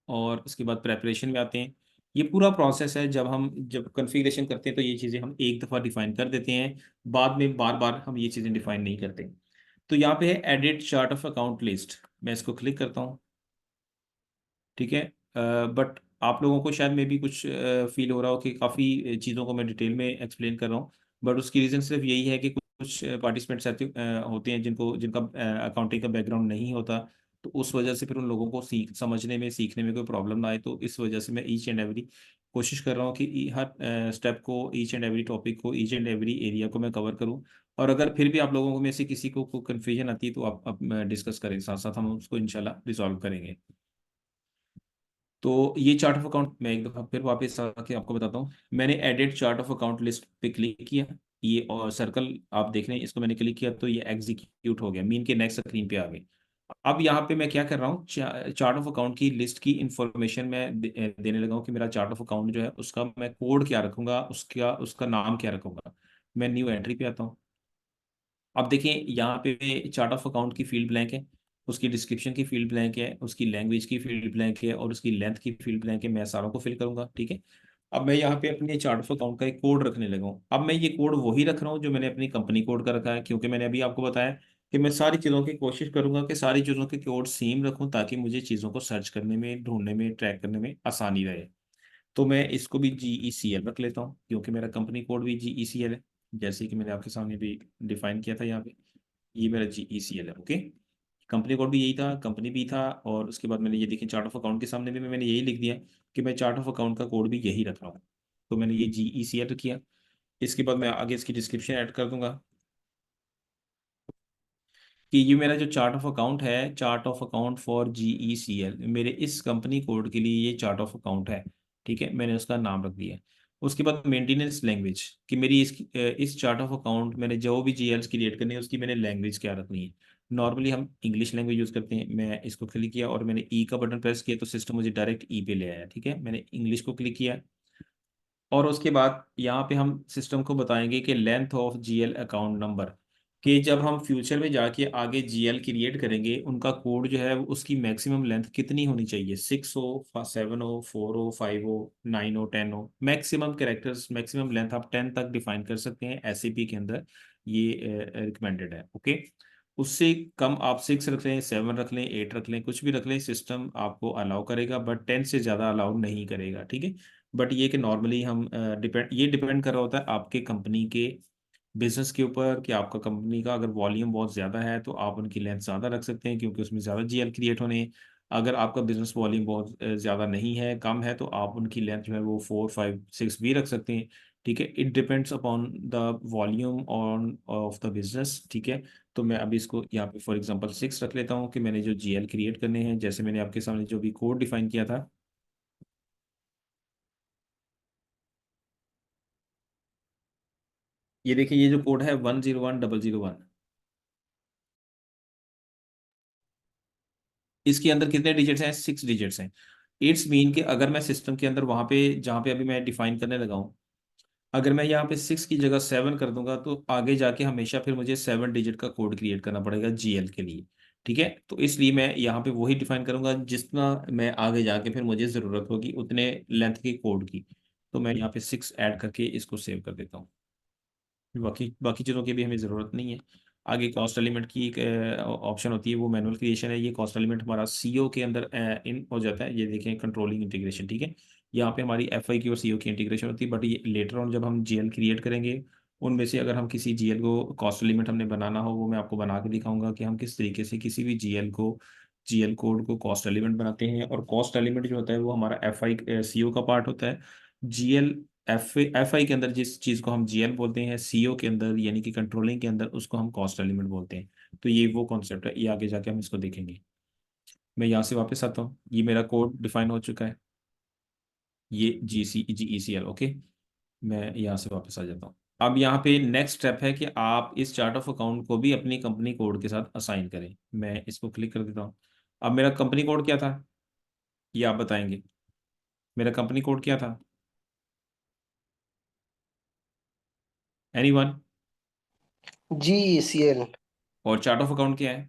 और उसके बाद प्रेपरेशन में आते हैं। ये पूरा प्रोसेस है। जब कॉन्फ़िगरेशन करते हैं तो ये चीज़ें हम एक दफ़ा डिफाइन कर देते हैं, बाद में बार बार हम ये चीज़ें डिफाइन नहीं करते। तो यहाँ पे है edit chart of account list, मैं इसको क्लिक करता हूँ, ठीक है। बट आप लोगों को शायद में भी कुछ फील हो रहा हो कि काफ़ी चीज़ों को मैं डिटेल में एक्सप्लेन कर रहा हूँ, बट उसकी रीज़न सिर्फ यही है कि कुछ पार्टिसिपेंट्स ऐसे होते हैं जिनका अकाउंटिंग का बैकग्राउंड नहीं होता, तो उस वजह से फिर उन लोगों को समझने में, सीखने में कोई प्रॉब्लम ना आए। तो इस वजह से मैं ईच एंड एवरी कोशिश कर रहा हूँ कि हर स्टेप को, ईच एंड एवरी टॉपिक को, ईच एंड एवरी एरिया को मैं कवर करूँ। और अगर फिर भी आप लोगों में से किसी को कन्फ्यूजन आती है तो आप डिस्कस करें, साथ साथ हम उसको इंशाल्लाह रिजॉल्व करेंगे। तो ये चार्ट ऑफ अकाउंट मैं एक दफ़ा फिर वापस आके आपको बताता हूँ। मैंने edit chart of account list पे क्लिक किया, ये और सर्कल आप देख रहे हैं, इसको मैंने क्लिक किया तो ये एग्जीक्यूट हो गया, मीन के नेक्स्ट स्क्रीन पे आ गए। अब यहाँ पे मैं क्या कर रहा हूँ, चार्ट ऑफ अकाउंट की लिस्ट की इंफॉर्मेशन मैं देने लगा हूँ कि मेरा चार्ट ऑफ अकाउंट जो है उसका मैं कोड क्या रखूंगा, उसका उसका नाम क्या रखूंगा। मैं न्यू एंट्री पे आता हूँ। अब देखिए यहाँ पे चार्ट ऑफ अकाउंट की फील्ड ब्लैंक है, उसकी डिस्क्रिप्शन की फील्ड ब्लैंक है, उसकी लैंग्वेज की फील्ड ब्लैंक है, और उसकी लेंथ की फील्ड ब्लैंक है। मैं सारों को फिल करूंगा, ठीक है। अब मैं यहाँ पे अपने चार्ट ऑफ अकाउंट का एक कोड रखने लगा हूँ। अब मैं ये कोड वही रख रहा हूँ जो मैंने अपनी कंपनी कोड का रखा है, क्योंकि मैंने अभी आपको बताया कि मैं सारी चीज़ों की कोशिश करूंगा कि सारी चीज़ों के कोड सेम रखूँ, ताकि मुझे चीज़ों को सर्च करने में, ढूंढने में, ट्रैक करने में आसानी रहे। तो मैं इसको भी GECL रख लेता हूँ, क्योंकि मेरा कंपनी कोड भी GECL है, जैसे कि मैंने आपके सामने भी डिफाइन किया था यहाँ पे। ये मेरा GECL है, ओके। कंपनी कोड भी यही था, कंपनी भी था, और उसके बाद मैंने ये देखिए चार्ट ऑफ अकाउंट के सामने भी मैंने यही लिख दिया कि मैं चार्ट ऑफ अकाउंट का कोड भी यही रख रहा हूँ। तो मैंने ये GECL किया। इसके बाद मैं आगे इसकी डिस्क्रिप्शन ऐड कर दूंगा कि ये मेरा जो चार्ट ऑफ अकाउंट है, chart of account for GECL, मेरे इस कंपनी कोड के लिए ये चार्ट ऑफ अकाउंट है, ठीक है। मैंने उसका नाम रख दिया। उसके बाद मेंटेनेंस लैंग्वेज कि मेरी इस चार्ट ऑफ अकाउंट मैंने जो भी GLs क्रिएट करनी है उसकी मैंने लैंग्वेज क्या रखनी है। नॉर्मली हम इंग्लिश लैंग्वेज यूज़ करते हैं। मैं इसको क्लिक किया और मैंने ई का बटन प्रेस किया तो सिस्टम मुझे डायरेक्ट ई पे ले आया, ठीक है। मैंने इंग्लिश को क्लिक किया, और उसके बाद यहाँ पे हम सिस्टम को बताएंगे कि length of GL account number, कि जब हम फ्यूचर में जाके आगे GL क्रिएट करेंगे, उनका कोड जो है उसकी मैक्सिमम लेंथ कितनी होनी चाहिए, 6 हो, 7 हो, 4 हो, 5 हो, 9 हो, 10 हो। मैक्सिमम कैरेक्टर्स, मैक्सिमम लेंथ आप 10 तक डिफाइन कर सकते हैं, SAP के अंदर ये रिकमेंडेड है, ओके। उससे कम आप 6 रख लें, 7 रख लें, 8 रख लें, कुछ भी रख लें, सिस्टम आपको अलाउ करेगा, बट 10 से ज़्यादा अलाउ नहीं करेगा, ठीक है। बट ये कि नॉर्मली हम डिपेंड कर रहा होता है आपके कंपनी के बिजनेस के ऊपर, कि आपका कंपनी का अगर वॉल्यूम बहुत ज़्यादा है तो आप उनकी लेंथ ज़्यादा रख सकते हैं, क्योंकि उसमें ज़्यादा जीएल क्रिएट होने हैं। अगर आपका बिजनेस वॉल्यूम बहुत ज़्यादा नहीं है, कम है, तो आप उनकी लेंथ जो है वो 4, 5, 6 भी रख सकते हैं, ठीक है। It depends upon the volume on off the business, ठीक है। तो मैं अभी इसको यहाँ पे फॉर एग्जांपल 6 रख लेता हूँ कि मैंने जो जीएल क्रिएट करने हैं, जैसे मैंने आपके सामने जो भी कोड डिफाइन किया था। ये देखिए, ये जो कोड है 101001, इसके अंदर कितने डिजिट्स हैं? 6 डिजिट्स हैं। इट्स मीन कि अगर मैं सिस्टम के अंदर वहां पे जहाँ पे अभी मैं डिफाइन करने लगा हूँ, अगर मैं यहाँ पे 6 की जगह 7 कर दूंगा, तो आगे जाके हमेशा फिर मुझे 7 डिजिट का कोड क्रिएट करना पड़ेगा जीएल के लिए, ठीक है। तो इसलिए मैं यहाँ पे वही डिफाइन करूंगा जितना मैं आगे जाके फिर मुझे ज़रूरत होगी उतने लेंथ के कोड की। तो मैं यहाँ पे 6 ऐड करके इसको सेव कर देता हूँ। बाकी बाकी चीज़ों की भी हमें ज़रूरत नहीं है। आगे कॉस्ट एलिमेंट की एक ऑप्शन होती है, वो मैनुअल क्रिएशन है। ये कॉस्ट एलिमेंट हमारा सीओ के अंदर इन हो जाता है। ये देखें, कंट्रोलिंग इंटीग्रेशन, ठीक है। यहाँ पे हमारी एफआई की और सीओ की इंटीग्रेशन होती है, बट ये लेटर ऑन जब हम जीएल क्रिएट करेंगे, उनमें से अगर हम किसी जीएल को कॉस्ट एलिमेंट हमने बनाना हो, वो मैं आपको बना के दिखाऊंगा कि हम किस तरीके से किसी भी जीएल कोड को कॉस्ट एलिमेंट बनाते हैं। और कॉस्ट एलिमेंट जो होता है वो हमारा एफआई सीओ का पार्ट होता है। जीएल एफ आई के अंदर जिस चीज़ को हम जीएल बोलते हैं, सीओ के अंदर यानी कि कंट्रोलिंग के अंदर उसको हम कॉस्ट एलिमेंट बोलते हैं। तो ये वो कॉन्सेप्ट है, ये आगे जाके हम इसको देखेंगे। मैं यहाँ से वापस आता हूँ, ये मेरा कोड डिफाइन हो चुका है, ये GECL, ओके। मैं यहाँ से वापस आ जाता हूँ। अब यहाँ पे नेक्स्ट स्टेप है कि आप इस चार्ट ऑफ अकाउंट को भी अपनी कंपनी कोड के साथ असाइन करें। मैं इसको क्लिक कर देता हूँ। अब मेरा कंपनी कोड क्या था, ये आप बताएंगे। मेरा कंपनी कोड क्या था? एनीवन? GECL और चार्ट ऑफ अकाउंट क्या है?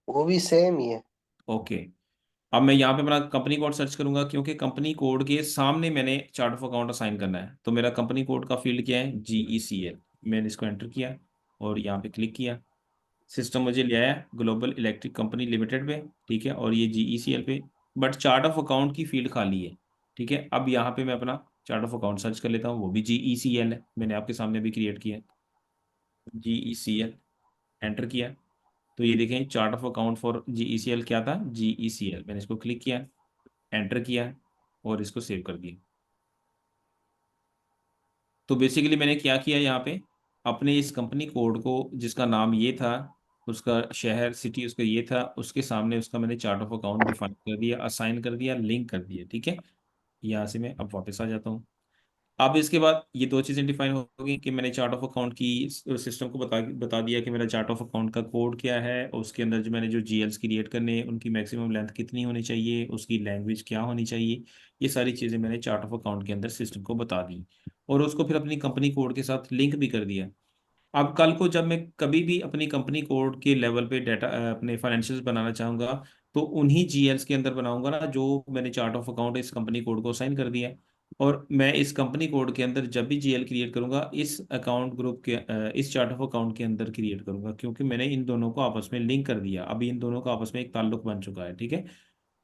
वो भी सेम ही है। ओके। अब मैं यहाँ पे अपना कंपनी कोड सर्च करूंगा, क्योंकि कंपनी कोड के सामने मैंने चार्ट ऑफ अकाउंट असाइन करना है। तो मेरा कंपनी कोड का फील्ड क्या है? GECL। मैंने इसको एंटर किया और यहाँ पे क्लिक किया। सिस्टम मुझे ले आया ग्लोबल इलेक्ट्रिक कंपनी लिमिटेड पे, ठीक है, और ये GECL पे। बट चार्ट ऑफ अकाउंट की फील्ड खाली है, ठीक है। अब यहाँ पे मैं अपना चार्ट ऑफ अकाउंट सर्च कर लेता हूँ, वो भी GECL है, मैंने आपके सामने भी क्रिएट किया। GECL एंटर किया, तो ये देखें chart of account for GECL क्या था? GECL। मैंने इसको क्लिक किया, एंटर किया और इसको सेव कर दिया। तो बेसिकली मैंने क्या किया यहाँ पे, अपने इस कंपनी कोड को जिसका नाम ये था, उसका शहर सिटी उसका ये था, उसके सामने उसका मैंने चार्ट ऑफ अकाउंट डिफाइन कर दिया, असाइन कर दिया, लिंक कर दिया, ठीक है। यहाँ से मैं अब वापस आ जाता हूँ। अब इसके बाद ये दो चीज़ें डिफाइन हो गई कि मैंने चार्ट ऑफ अकाउंट की सिस्टम को बता दिया कि मेरा चार्ट ऑफ अकाउंट का कोड क्या है, और उसके अंदर जो मैंने जो जीएल्स क्रिएट करने हैं उनकी मैक्सिमम लेंथ कितनी होनी चाहिए, उसकी लैंग्वेज क्या होनी चाहिए, ये सारी चीज़ें मैंने चार्ट ऑफ अकाउंट के अंदर सिस्टम को बता दी। और उसको फिर अपनी कंपनी कोड के साथ लिंक भी कर दिया। अब कल को जब मैं कभी भी अपनी कंपनी कोड के लेवल पे डाटा अपने फाइनेंशियल्स बनाना चाहूँगा, तो उन्हीं जीएल्स के अंदर बनाऊंगा ना, जो मैंने चार्ट ऑफ अकाउंट इस कंपनी कोड को असाइन कर दिया। और मैं इस कंपनी कोड के अंदर जब भी जीएल क्रिएट करूंगा, इस अकाउंट ग्रुप के इस चार्ट ऑफ अकाउंट के अंदर क्रिएट करूंगा, क्योंकि मैंने इन दोनों को आपस में लिंक कर दिया। अभी इन दोनों का आपस में एक ताल्लुक बन चुका है, ठीक है।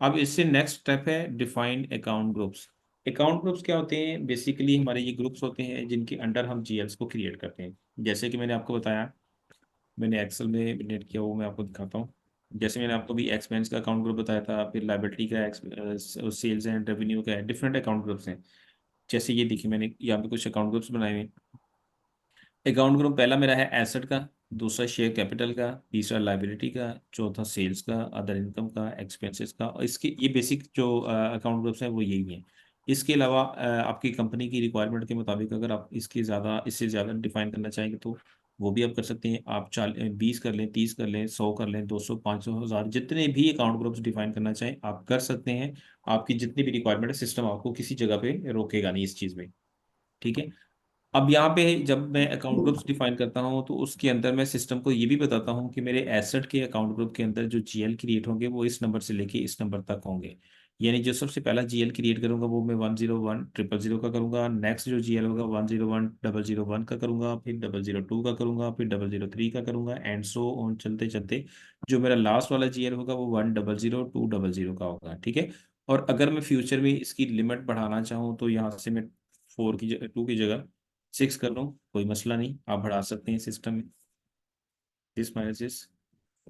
अब इससे नेक्स्ट स्टेप है defined account groups. Account groups क्या होते हैं? बेसिकली हमारे ये ग्रुप्स होते हैं जिनके अंडर हम जीएल्स को क्रिएट करते हैं। जैसे कि मैंने आपको बताया, मैंने एक्सेल में नेट किया, वो मैं आपको दिखाता हूँ। जैसे मैंने आपको भी एक्सपेंस का अकाउंट ग्रुप बताया था, फिर लाइबिलिटी का, सेल्स एंड रेवेन्यू का, डिफरेंट अकाउंट ग्रुप्स हैं। जैसे ये देखिए, मैंने यहाँ पे कुछ अकाउंट ग्रुप्स बनाए हुए हैं। अकाउंट ग्रुप पहला मेरा है एसेट का, दूसरा शेयर कैपिटल का, तीसरा लाइबिलिटी का, चौथा सेल्स का, अदर इनकम का, एक्सपेंसेस का। और इसके ये बेसिक जो अकाउंट ग्रुप्स हैं वो यही हैं। इसके अलावा आपकी कंपनी की रिक्वायरमेंट के मुताबिक अगर आप इससे ज़्यादा डिफाइन करना चाहेंगे तो वो भी आप कर सकते हैं। आप 20 कर लें, 30 कर लें, 100 कर लें, 200, 500, 1000, जितने भी अकाउंट ग्रुप्स डिफाइन करना चाहें आप कर सकते हैं। आपकी जितनी भी रिक्वायरमेंट है, सिस्टम आपको किसी जगह पे रोकेगा नहीं इस चीज़ में, ठीक है। अब यहाँ पे जब मैं अकाउंट ग्रुप्स डिफाइन करता हूँ, तो उसके अंदर मैं सिस्टम को ये भी बताता हूँ कि मेरे एसेट के अकाउंट ग्रुप के अंदर जो जीएल क्रिएट होंगे वो इस नंबर से लेके इस नंबर तक होंगे। यानी जो सबसे पहला जीएल क्रिएट करूंगा वो मैं 101,000 का करूंगा, नेक्स्ट जो जीएल होगा 101,001 का करूंगा, फिर 002 का करूंगा, फिर 003 का करूंगा, एंड सो ऑन चलते चलते जो मेरा लास्ट वाला जीएल होगा वो 100,200 का होगा, ठीक है। और अगर मैं फ्यूचर में इसकी लिमिट बढ़ाना चाहूँ तो यहाँ से मैं 2 की जगह 6 कर लूँ, कोई मसला नहीं, आप बढ़ा सकते हैं सिस्टम में। दिस माइनस दिस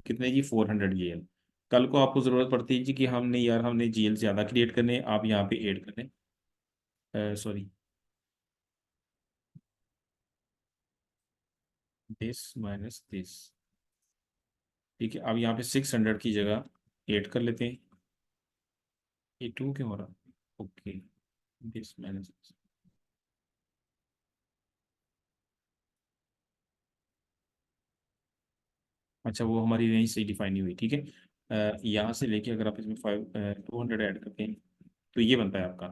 कितने जी, 400 जीएल। कल को आपको जरूरत पड़ती है जी कि हमने यार हमने जीएल ज्यादा क्रिएट करने हैं, आप यहाँ पे ऐड कर लें, सॉरी, दिस माइनस दिस, ठीक है। अब यहाँ पे 600 की जगह ऐड कर लेते हैं, ये 2 क्यों हो रहा, ओके, दिस माइनस, अच्छा वो हमारी रेंज से डिफाइन नहीं हुई, ठीक है। यहाँ से लेके अगर आप इसमें 200 ऐड करते हैं तो ये बनता है आपका,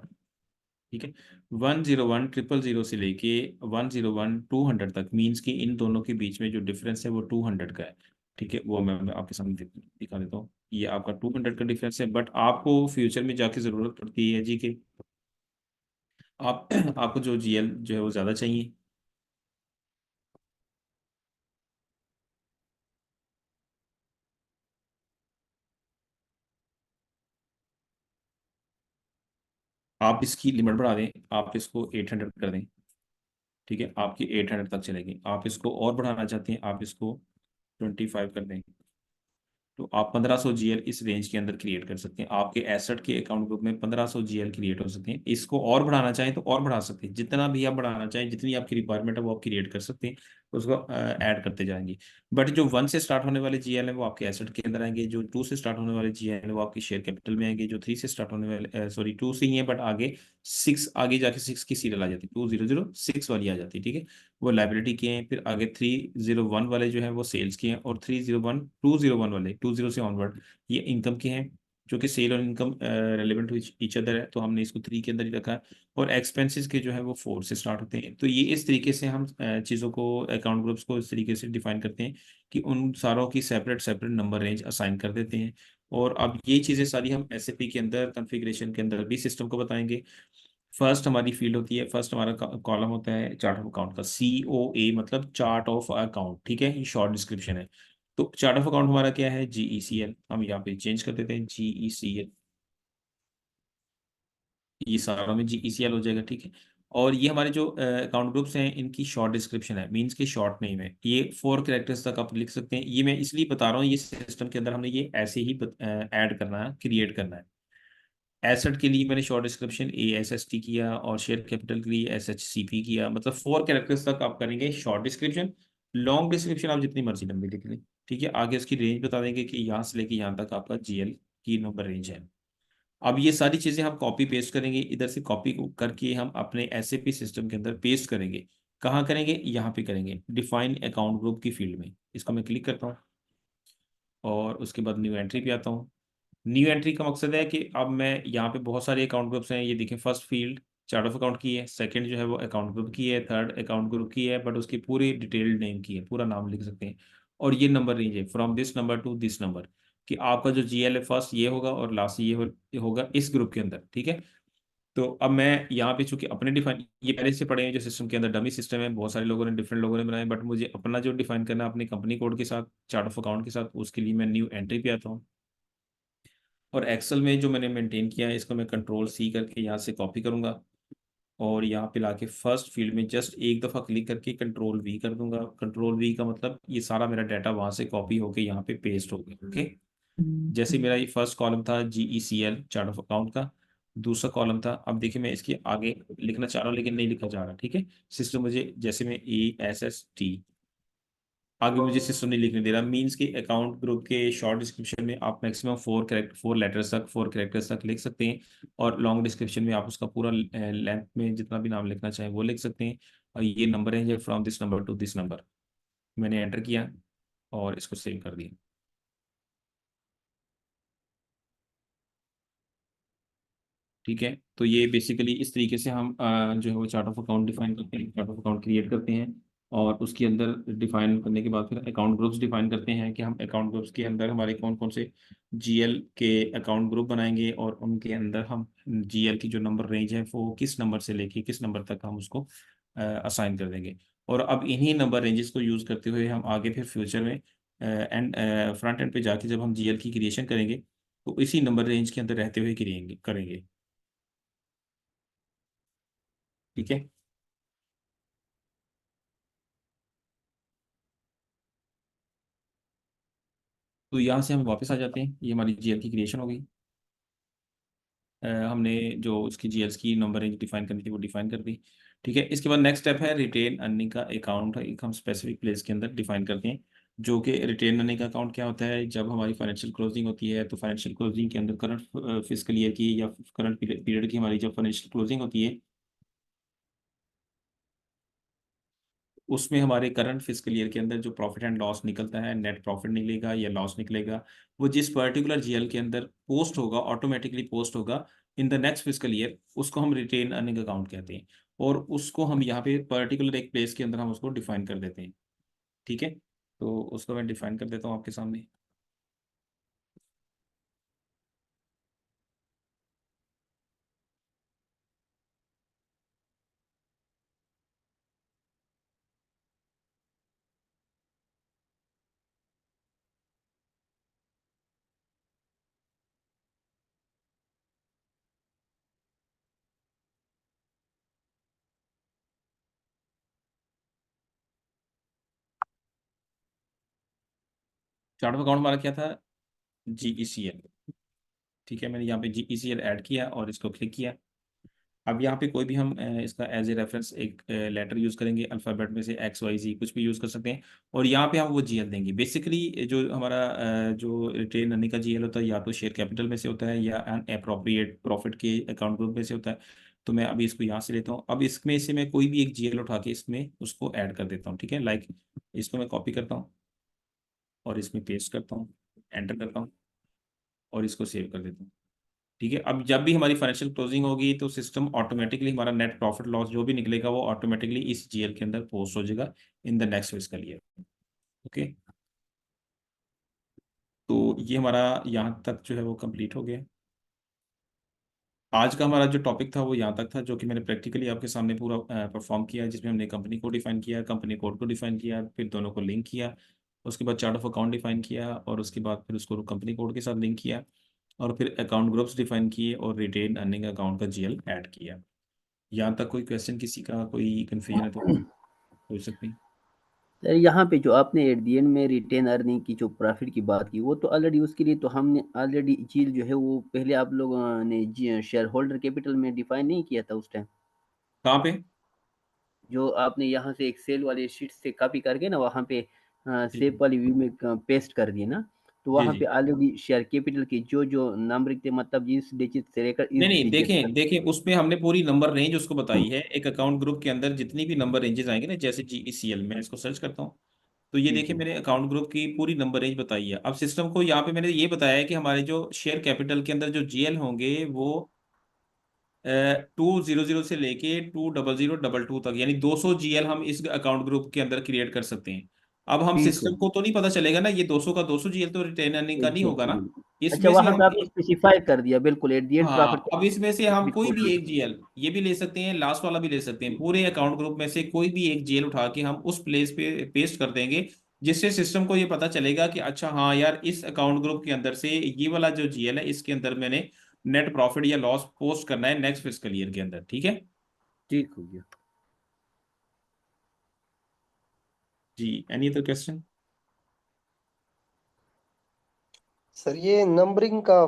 ठीक है। 101,000 से लेके 101,200 तक, मीन्स कि इन दोनों के बीच में जो डिफरेंस है वो 200 का है, ठीक है। वो मैं आपके सामने दिखा देता हूँ, ये आपका 200 का डिफरेंस है। बट आपको फ्यूचर में जाके ज़रूरत पड़ती है जी कि आप आपको जो जीएल जो है वो ज़्यादा चाहिए, आप इसकी लिमिट बढ़ा दें, आप इसको 800 कर दें, ठीक है, आपकी 800 तक चलेगी। आप इसको और बढ़ाना चाहते हैं, आप इसको 25 कर दें, तो आप 1500 जीएल इस रेंज के अंदर क्रिएट कर सकते हैं। आपके एसेट के अकाउंट ग्रुप में 1500 जीएल क्रिएट हो सकते हैं। इसको और बढ़ाना चाहें तो और बढ़ा सकते हैं, जितना भी आप बढ़ाना चाहें, जितनी आपकी रिक्वायरमेंट है वो आप क्रिएट कर सकते हैं, उसको ऐड करते जाएंगे। बट जो 1 से स्टार्ट होने वाले जीएल है वो आपके एसेट के अंदर आएंगे, जो 2 से स्टार्ट होने वाले जीएल है वो आपके शेयर कैपिटल में आएंगे, जो 3 से स्टार्ट होने वाले, सॉरी 2 से ही है बट आगे 6, आगे जाके 6 की सीरियल आ जाती है, 2006 वाली आ जाती है, ठीक है, वो लाइबिलिटी के हैं। फिर आगे 301 वाले जो है वो सेल्स के हैं, और 201 वाले 20 से ऑनवर्ड ये इनकम के हैं, जो कि सेल और इनकम रेलिवेंट ईच अदर है, तो हमने इसको 3 के अंदर ही रखा है। और एक्सपेंसेस के जो है वो 4 से स्टार्ट होते हैं। तो ये इस तरीके से हम चीज़ों को, अकाउंट ग्रुप्स को इस तरीके से डिफाइन करते हैं कि उन सारों की separate separate number range assign कर देते हैं। और अब ये चीज़ें सारी हम एसएपी के अंदर कॉन्फ़िगरेशन के अंदर भी सिस्टम को बताएंगे। फर्स्ट हमारी फील्ड होती है, फर्स्ट हमारा कॉलम होता है चार्ट ऑफ अकाउंट का, COA मतलब चार्ट ऑफ अकाउंट, ठीक है, ये शॉर्ट डिस्क्रिप्शन है। तो चार्ट ऑफ अकाउंट हमारा क्या है, GECL, हम यहाँ पे चेंज कर देते हैं GECL, ये सारा में GECL हो जाएगा, ठीक है। और ये हमारे जो अकाउंट ग्रुप्स हैं इनकी शॉर्ट डिस्क्रिप्शन है, मींस के शॉर्ट नेम है, ये 4 कैरेक्टर्स तक आप लिख सकते हैं। ये मैं इसलिए बता रहा हूँ, ये सिस्टम के अंदर हमने ये ऐसे ही ऐड करना है, क्रिएट करना है। एसेट के लिए मैंने शॉर्ट डिस्क्रिप्शन ASST किया, और शेयर कैपिटल के लिए SHCP किया, मतलब 4 कैरेक्टर्स तक आप करेंगे शॉर्ट डिस्क्रिप्शन। लॉन्ग डिस्क्रिप्शन आप जितनी मर्जी लंबी लिख लें, ठीक है। आगे उसकी रेंज बता देंगे कि यहाँ से लेके यहाँ तक आपका GL की नंबर रेंज है। अब ये सारी चीज़ें हम कॉपी पेस्ट करेंगे, इधर से कॉपी करके हम अपने SAP सिस्टम के अंदर पेस्ट करेंगे। कहाँ करेंगे, यहाँ पे करेंगे, डिफाइन अकाउंट ग्रुप की फील्ड में। इसको मैं क्लिक करता हूँ और उसके बाद न्यू एंट्री पे आता हूँ। न्यू एंट्री का मकसद है कि अब मैं यहाँ पे बहुत सारे अकाउंट ग्रुप्स हैं, ये देखें, first field chart of account की है, सेकंड जो है वो अकाउंट ग्रुप की है, थर्ड अकाउंट ग्रुप की है, बट उसकी पूरी डिटेल्ड नेम की है, पूरा नाम लिख सकते हैं। और ये नंबर रेंज है from this number two this number, कि आपका जो GL है फर्स्ट ये होगा और लास्ट ये होगा इस ग्रुप के अंदर, ठीक है। तो अब मैं यहाँ पे चूंकि अपने डिफाइन, ये पहले से पढ़े हैं जो सिस्टम के अंदर डमी सिस्टम है, बहुत सारे लोगों ने डिफरेंट लोगों ने बनाए, बट मुझे अपना जो डिफाइन करना है अपने कंपनी कोड के साथ, चार्ट ऑफ अकाउंट के साथ, उसके लिए मैं न्यू एंट्री पे आता हूँ। और एक्सेल में जो मैंने मेंटेन किया है इसको मैं कंट्रोल C करके यहाँ से कॉपी करूँगा, और यहाँ पे लाके फर्स्ट फील्ड में जस्ट एक दफ़ा क्लिक करके कंट्रोल V कर दूंगा। कंट्रोल V का मतलब ये सारा मेरा डाटा वहाँ से कॉपी होके यहाँ पे पेस्ट हो गया, ओके। जैसे मेरा ये फर्स्ट कॉलम था GECL चार्ट ऑफ अकाउंट का, दूसरा कॉलम था, अब देखिए मैं इसके आगे लिखना चाह रहा हूँ लेकिन नहीं लिखा जा रहा, ठीक है। सिस्टम मुझे, जैसे मैं ASST, आगे मुझे सिस्टम नहीं लिखने दे रहा, मींस के अकाउंट ग्रुप के शॉर्ट डिस्क्रिप्शन में आप मैक्सिमम 4 लेटर्स तक, 4 कैरेक्टर्स तक लिख सकते हैं। और लॉन्ग डिस्क्रिप्शन में आप उसका पूरा लेंथ में जितना भी नाम लिखना चाहें वो लिख सकते हैं। और ये नंबर है from this number two this number, मैंने एंटर किया और इसको सेव कर दिया, ठीक है। तो ये बेसिकली इस तरीके से हम जो है वो चार्ट ऑफ अकाउंट डिफाइन करते हैं, चार्ट ऑफ अकाउंट क्रिएट करते हैं। और उसके अंदर डिफाइन करने के बाद फिर अकाउंट ग्रुप्स डिफाइन करते हैं कि हम अकाउंट ग्रुप्स के अंदर हमारे कौन कौन से जीएल के अकाउंट ग्रुप बनाएंगे, और उनके अंदर हम जीएल की जो नंबर रेंज है वो किस नंबर से लेके किस नंबर तक हम उसको असाइन कर देंगे। और अब इन्हीं नंबर रेंजेस को यूज़ करते हुए हम आगे फिर फ्यूचर में एंड फ्रंट एंड पे जाके जब हम जीएल की क्रिएशन करेंगे तो इसी नंबर रेंज के अंदर रहते हुए करेंगे। ठीक है। तो यहाँ से हम वापस आ जाते हैं, ये हमारी जीएल की क्रिएशन हो गई। हमने जो उसकी जीएल्स की नंबर रेंज डिफाइन करनी थी वो डिफाइन कर दी। ठीक है, इसके बाद नेक्स्ट स्टेप है रिटेन अर्निंग का अकाउंट एक हम स्पेसिफिक प्लेस के अंदर डिफाइन करते हैं, जो कि रिटेन अर्निंग का अकाउंट क्या होता है। जब हमारी फाइनेंशियल क्लोजिंग होती है तो फाइनेंशियल क्लोजिंग के अंदर करंट फिस्कल ईयर की या करंट पीरियड की हमारी जब फाइनेंशियल क्लोजिंग होती है उसमें हमारे करंट फिस्कल ईयर के अंदर जो प्रॉफिट एंड लॉस निकलता है, नेट प्रॉफिट निकलेगा या लॉस निकलेगा, वो जिस पर्टिकुलर जीएल के अंदर पोस्ट होगा, ऑटोमेटिकली पोस्ट होगा in the next fiscal year, उसको हम रिटेन अर्निंग अकाउंट कहते हैं। और उसको हम यहाँ पे पर्टिकुलर एक प्लेस के अंदर हम उसको डिफाइन कर देते हैं। ठीक है, तो उसको मैं डिफाइन कर देता हूँ आपके सामने। चार्ट ऑफ अकाउंट हमारा क्या था, जीईसीएल। ठीक है, मैंने यहाँ पे जीईसीएल ऐड किया और इसको क्लिक किया। अब यहाँ पे कोई भी हम इसका एज ए रेफरेंस एक लेटर यूज करेंगे, अल्फ़ाबेट में से एक्स वाई जी कुछ भी यूज कर सकते हैं, और यहाँ पे हम वो जीएल देंगे। बेसिकली जो हमारा जो रिटेन अर्निंग का जीएल होता है या तो शेयर कैपिटल में से होता है या अन अप्रोप्रिएट प्रॉफिट के अकाउंट ग्रुप में से होता है। तो मैं अभी इसको यहाँ से लेता हूँ। अब इसमें से मैं कोई भी एक जीएल उठा के इसमें उसको ऐड कर देता हूँ। ठीक है, लाइक इसको मैं कॉपी करता हूँ और इसमें पेस्ट करता हूँ, एंटर करता हूँ और इसको सेव कर देता हूँ। ठीक है, अब जब भी हमारी फाइनेंशियल क्लोजिंग होगी तो सिस्टम ऑटोमेटिकली हमारा नेट प्रॉफिट लॉस जो भी निकलेगा वो ऑटोमेटिकली इस जीएल के अंदर पोस्ट हो जाएगा in the next fiscal year. Okay, तो ये हमारा यहाँ तक जो है वो कंप्लीट हो गया। आज का हमारा जो टॉपिक था वो यहाँ तक था, जो कि मैंने प्रैक्टिकली आपके सामने पूरा परफॉर्म किया, जिसमें हमने कंपनी को डिफाइन किया, कंपनी कोड को डिफाइन किया, फिर दोनों को लिंक किया, उसके बाद चार्ट ऑफ अकाउंट डिफाइन किया, और उसके बाद फिर उसको कंपनी कोड के साथ लिंक किया, और फिर अकाउंट ग्रुप्स डिफाइन किए और रिटेन अर्निंग अकाउंट का जीएल ऐड किया। यहाँ तक कोई क्वेश्चन, किसी का कोई कंफ्यूजन है तो पूछ सकते हैं। सर यहाँ पे जो आपने एट दी एंड में रिटेन अर्निंग की जो प्रॉफिट की बात की, वो तो ऑलरेडी उसके लिए तो हमने ऑलरेडी चीज जो है वो पहले आप लोगों ने शेयर होल्डर कैपिटल में डिफाइन नहीं किया था उस टाइम। कहाँ पे? जो आपने यहाँ से एक्सेल वाले शीट से कॉपी करके ना वहाँ पे जी सेप वाली व्यू में पेस्ट कर दिए ना, तो जी वहाँ जी। पे ऑलरेडी शेयर कैपिटल के जो जो नंबर थे, मतलब इस डिजिट से लेकर इस नहीं नहीं, डिजिट तक। देखें देखें, उसमें हमने पूरी नंबर रेंज उसको बताई है। एक अकाउंट ग्रुप के अंदर जितनी भी नंबर रेंजेस आएंगे ना, जैसे जीईसीएल, मैं इसको सर्च करता हूँ तो ये जी देखिए जी मैंने अकाउंट ग्रुप की पूरी नंबर रेंज बताई है। अब सिस्टम को यहाँ पे मैंने ये बताया है कि हमारे जो शेयर कैपिटल के अंदर जो जीएल होंगे वो 200 से लेके 20022 तक, यानी 200 जीएल हम इस अकाउंट ग्रुप के अंदर क्रिएट कर सकते हैं। अब हम ठीक है। सिस्टम को तो नहीं पता चलेगा ना ये 200 का 200 जीएल तो रिटेन अर्निंग का नहीं होगा एग्जैक्टली ना। बिल्कुल। अच्छा, इसमें से वहाँ हम पे आपने स्पेसिफाई कर दिया बिल्कुल एट दी एंड प्रॉफिट हाँ, अब इसमें से हम कोई भी रिकॉर्ड। एक जीएल ये भी ले सकते हैं, लास्ट वाला भी ले सकते हैं, पूरे अकाउंट ग्रुप में से कोई भी एक जीएल उठा के हम उस प्लेस पे पेस्ट कर देंगे, जिससे सिस्टम को ये पता चलेगा कि अच्छा हाँ यार, इस अकाउंट ग्रुप के अंदर से ये वाला जो जीएल है इसके अंदर मैंने नेट प्रॉफिट या लॉस पोस्ट करना है नेक्स्ट फिस्कल ईयर के अंदर। ठीक है ठीक हो गया। जी। Any other question? सर ये नंबरिंग का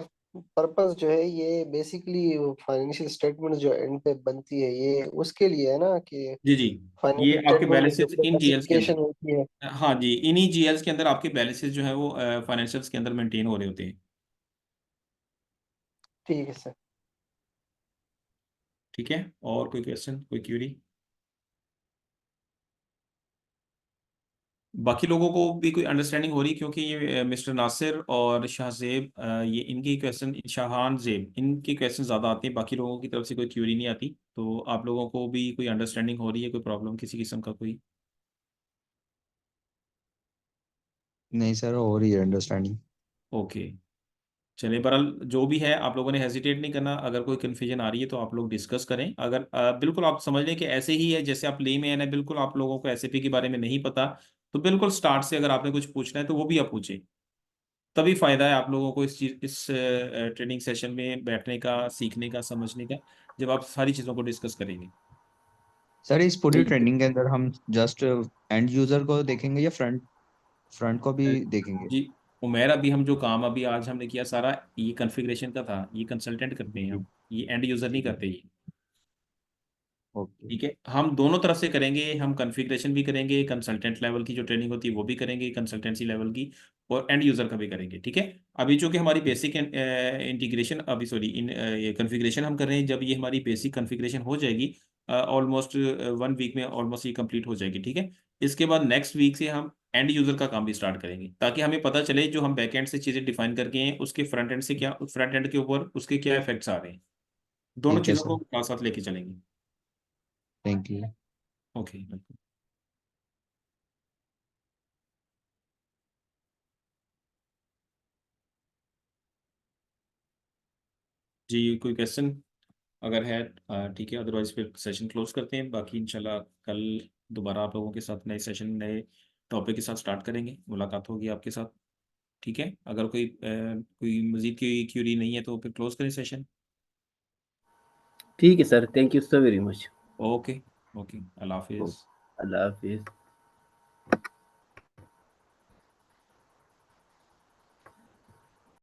पर्पस जो है ये बेसिकली फाइनेंशियल स्टेटमेंट जो एंड पे बनती है ये उसके लिए है ना, कि जी जी, ये फाइनेंशियल आपके स्टेटमेंट में जो बैलेंसेस इन जीएल्स के क्लासिफिकेशन अंदर, होती है। हाँ जी, इन्हीं जीएल्स के अंदर आपके बैलेंसेस जो है वो फाइनेंशियल्स के अंदर मेंटेन हो रहे होते हैं। ठीक है सर। ठीक है, और कोई क्वेश्चन, कोई क्यूरी? बाकी लोगों को भी कोई अंडरस्टैंडिंग हो रही, क्योंकि ये मिस्टर नासिर और शाहजेब, ये इनकी क्वेश्चन, शाहान जेब, इनके क्वेश्चन ज़्यादा आते हैं, बाकी लोगों की तरफ से कोई क्यूरी नहीं आती। तो आप लोगों को भी कोई अंडरस्टैंडिंग हो रही है, कोई प्रॉब्लम किसी किस्म का कोई? नहीं सर, हो रही है अंडरस्टैंडिंग। ओके, चलिए बहरहाल जो भी है आप लोगों ने हेजिटेट नहीं करना, अगर कोई कन्फ्यूजन आ रही है तो आप लोग डिस्कस करें। अगर बिल्कुल आप समझ लें कि ऐसे ही है जैसे आप ले में है ना, बिल्कुल आप लोगों को एसएपी के बारे में नहीं पता, तो बिल्कुल स्टार्ट से अगर आपने कुछ पूछना है तो वो भी आप पूछें। तभी फायदा है आप लोगों को इस चीज इस ट्रेनिंग सेशन में बैठने का, सीखने का, समझने का, जब आप सारी चीज़ों को डिस्कस करेंगे। सर इस पूरी ठीक है। ट्रेनिंग के अंदर हम जस्ट एंड यूजर को देखेंगे या फ्रंट फ्रंट को भी देखेंगे? जी उमेर, अभी हम जो काम अभी आज हमने किया सारा ये कॉन्फ़िगरेशन का था, ये कंसल्टेंट करते हैं जी हम, ये एंड यूज़र नहीं जी। करते ये। ओके। ठीक है, हम दोनों तरफ से करेंगे, हम कॉन्फ़िगरेशन भी करेंगे, कंसल्टेंट लेवल की जो ट्रेनिंग होती है वो भी करेंगे, कंसल्टेंसी लेवल की, और एंड यूज़र का भी करेंगे। ठीक है, अभी चूंकि हमारी बेसिक इंटीग्रेशन, अभी सॉरी इन ये कॉन्फ़िगरेशन हम कर रहे हैं, जब ये हमारी बेसिक कॉन्फ़िगरेशन हो जाएगी ऑलमोस्ट 1 वीक में ऑलमोस्ट ये कंप्लीट हो जाएगी। ठीक है, इसके बाद नेक्स्ट वीक से हम एंड यूज़र का काम भी स्टार्ट करेंगे, ताकि हमें पता चले जो हम बैक एंड से चीज़ें डिफाइन करके हैं उसके फ्रंट एंड से क्या, फ्रंट एंड के ऊपर उसके क्या इफेक्ट्स आ रहे हैं। दोनों ठीक है चीज़ों सर। को साथ साथ लेके चलेंगे। Thank you. ओके। जी कोई क्वेश्चन अगर है ठीक है, अदरवाइज फिर सेशन क्लोज करते हैं। बाकी इंशाल्लाह कल दोबारा आप लोगों के साथ नए सेशन, नए टॉपिक के साथ स्टार्ट करेंगे, मुलाकात होगी आपके साथ। ठीक है, अगर कोई मजीद की क्यूरी नहीं है तो फिर क्लोज करें सेशन। ठीक है sir, thank you so very much. Okay. Okay, Allah हाफिज़। अल्लाह हाफिज़।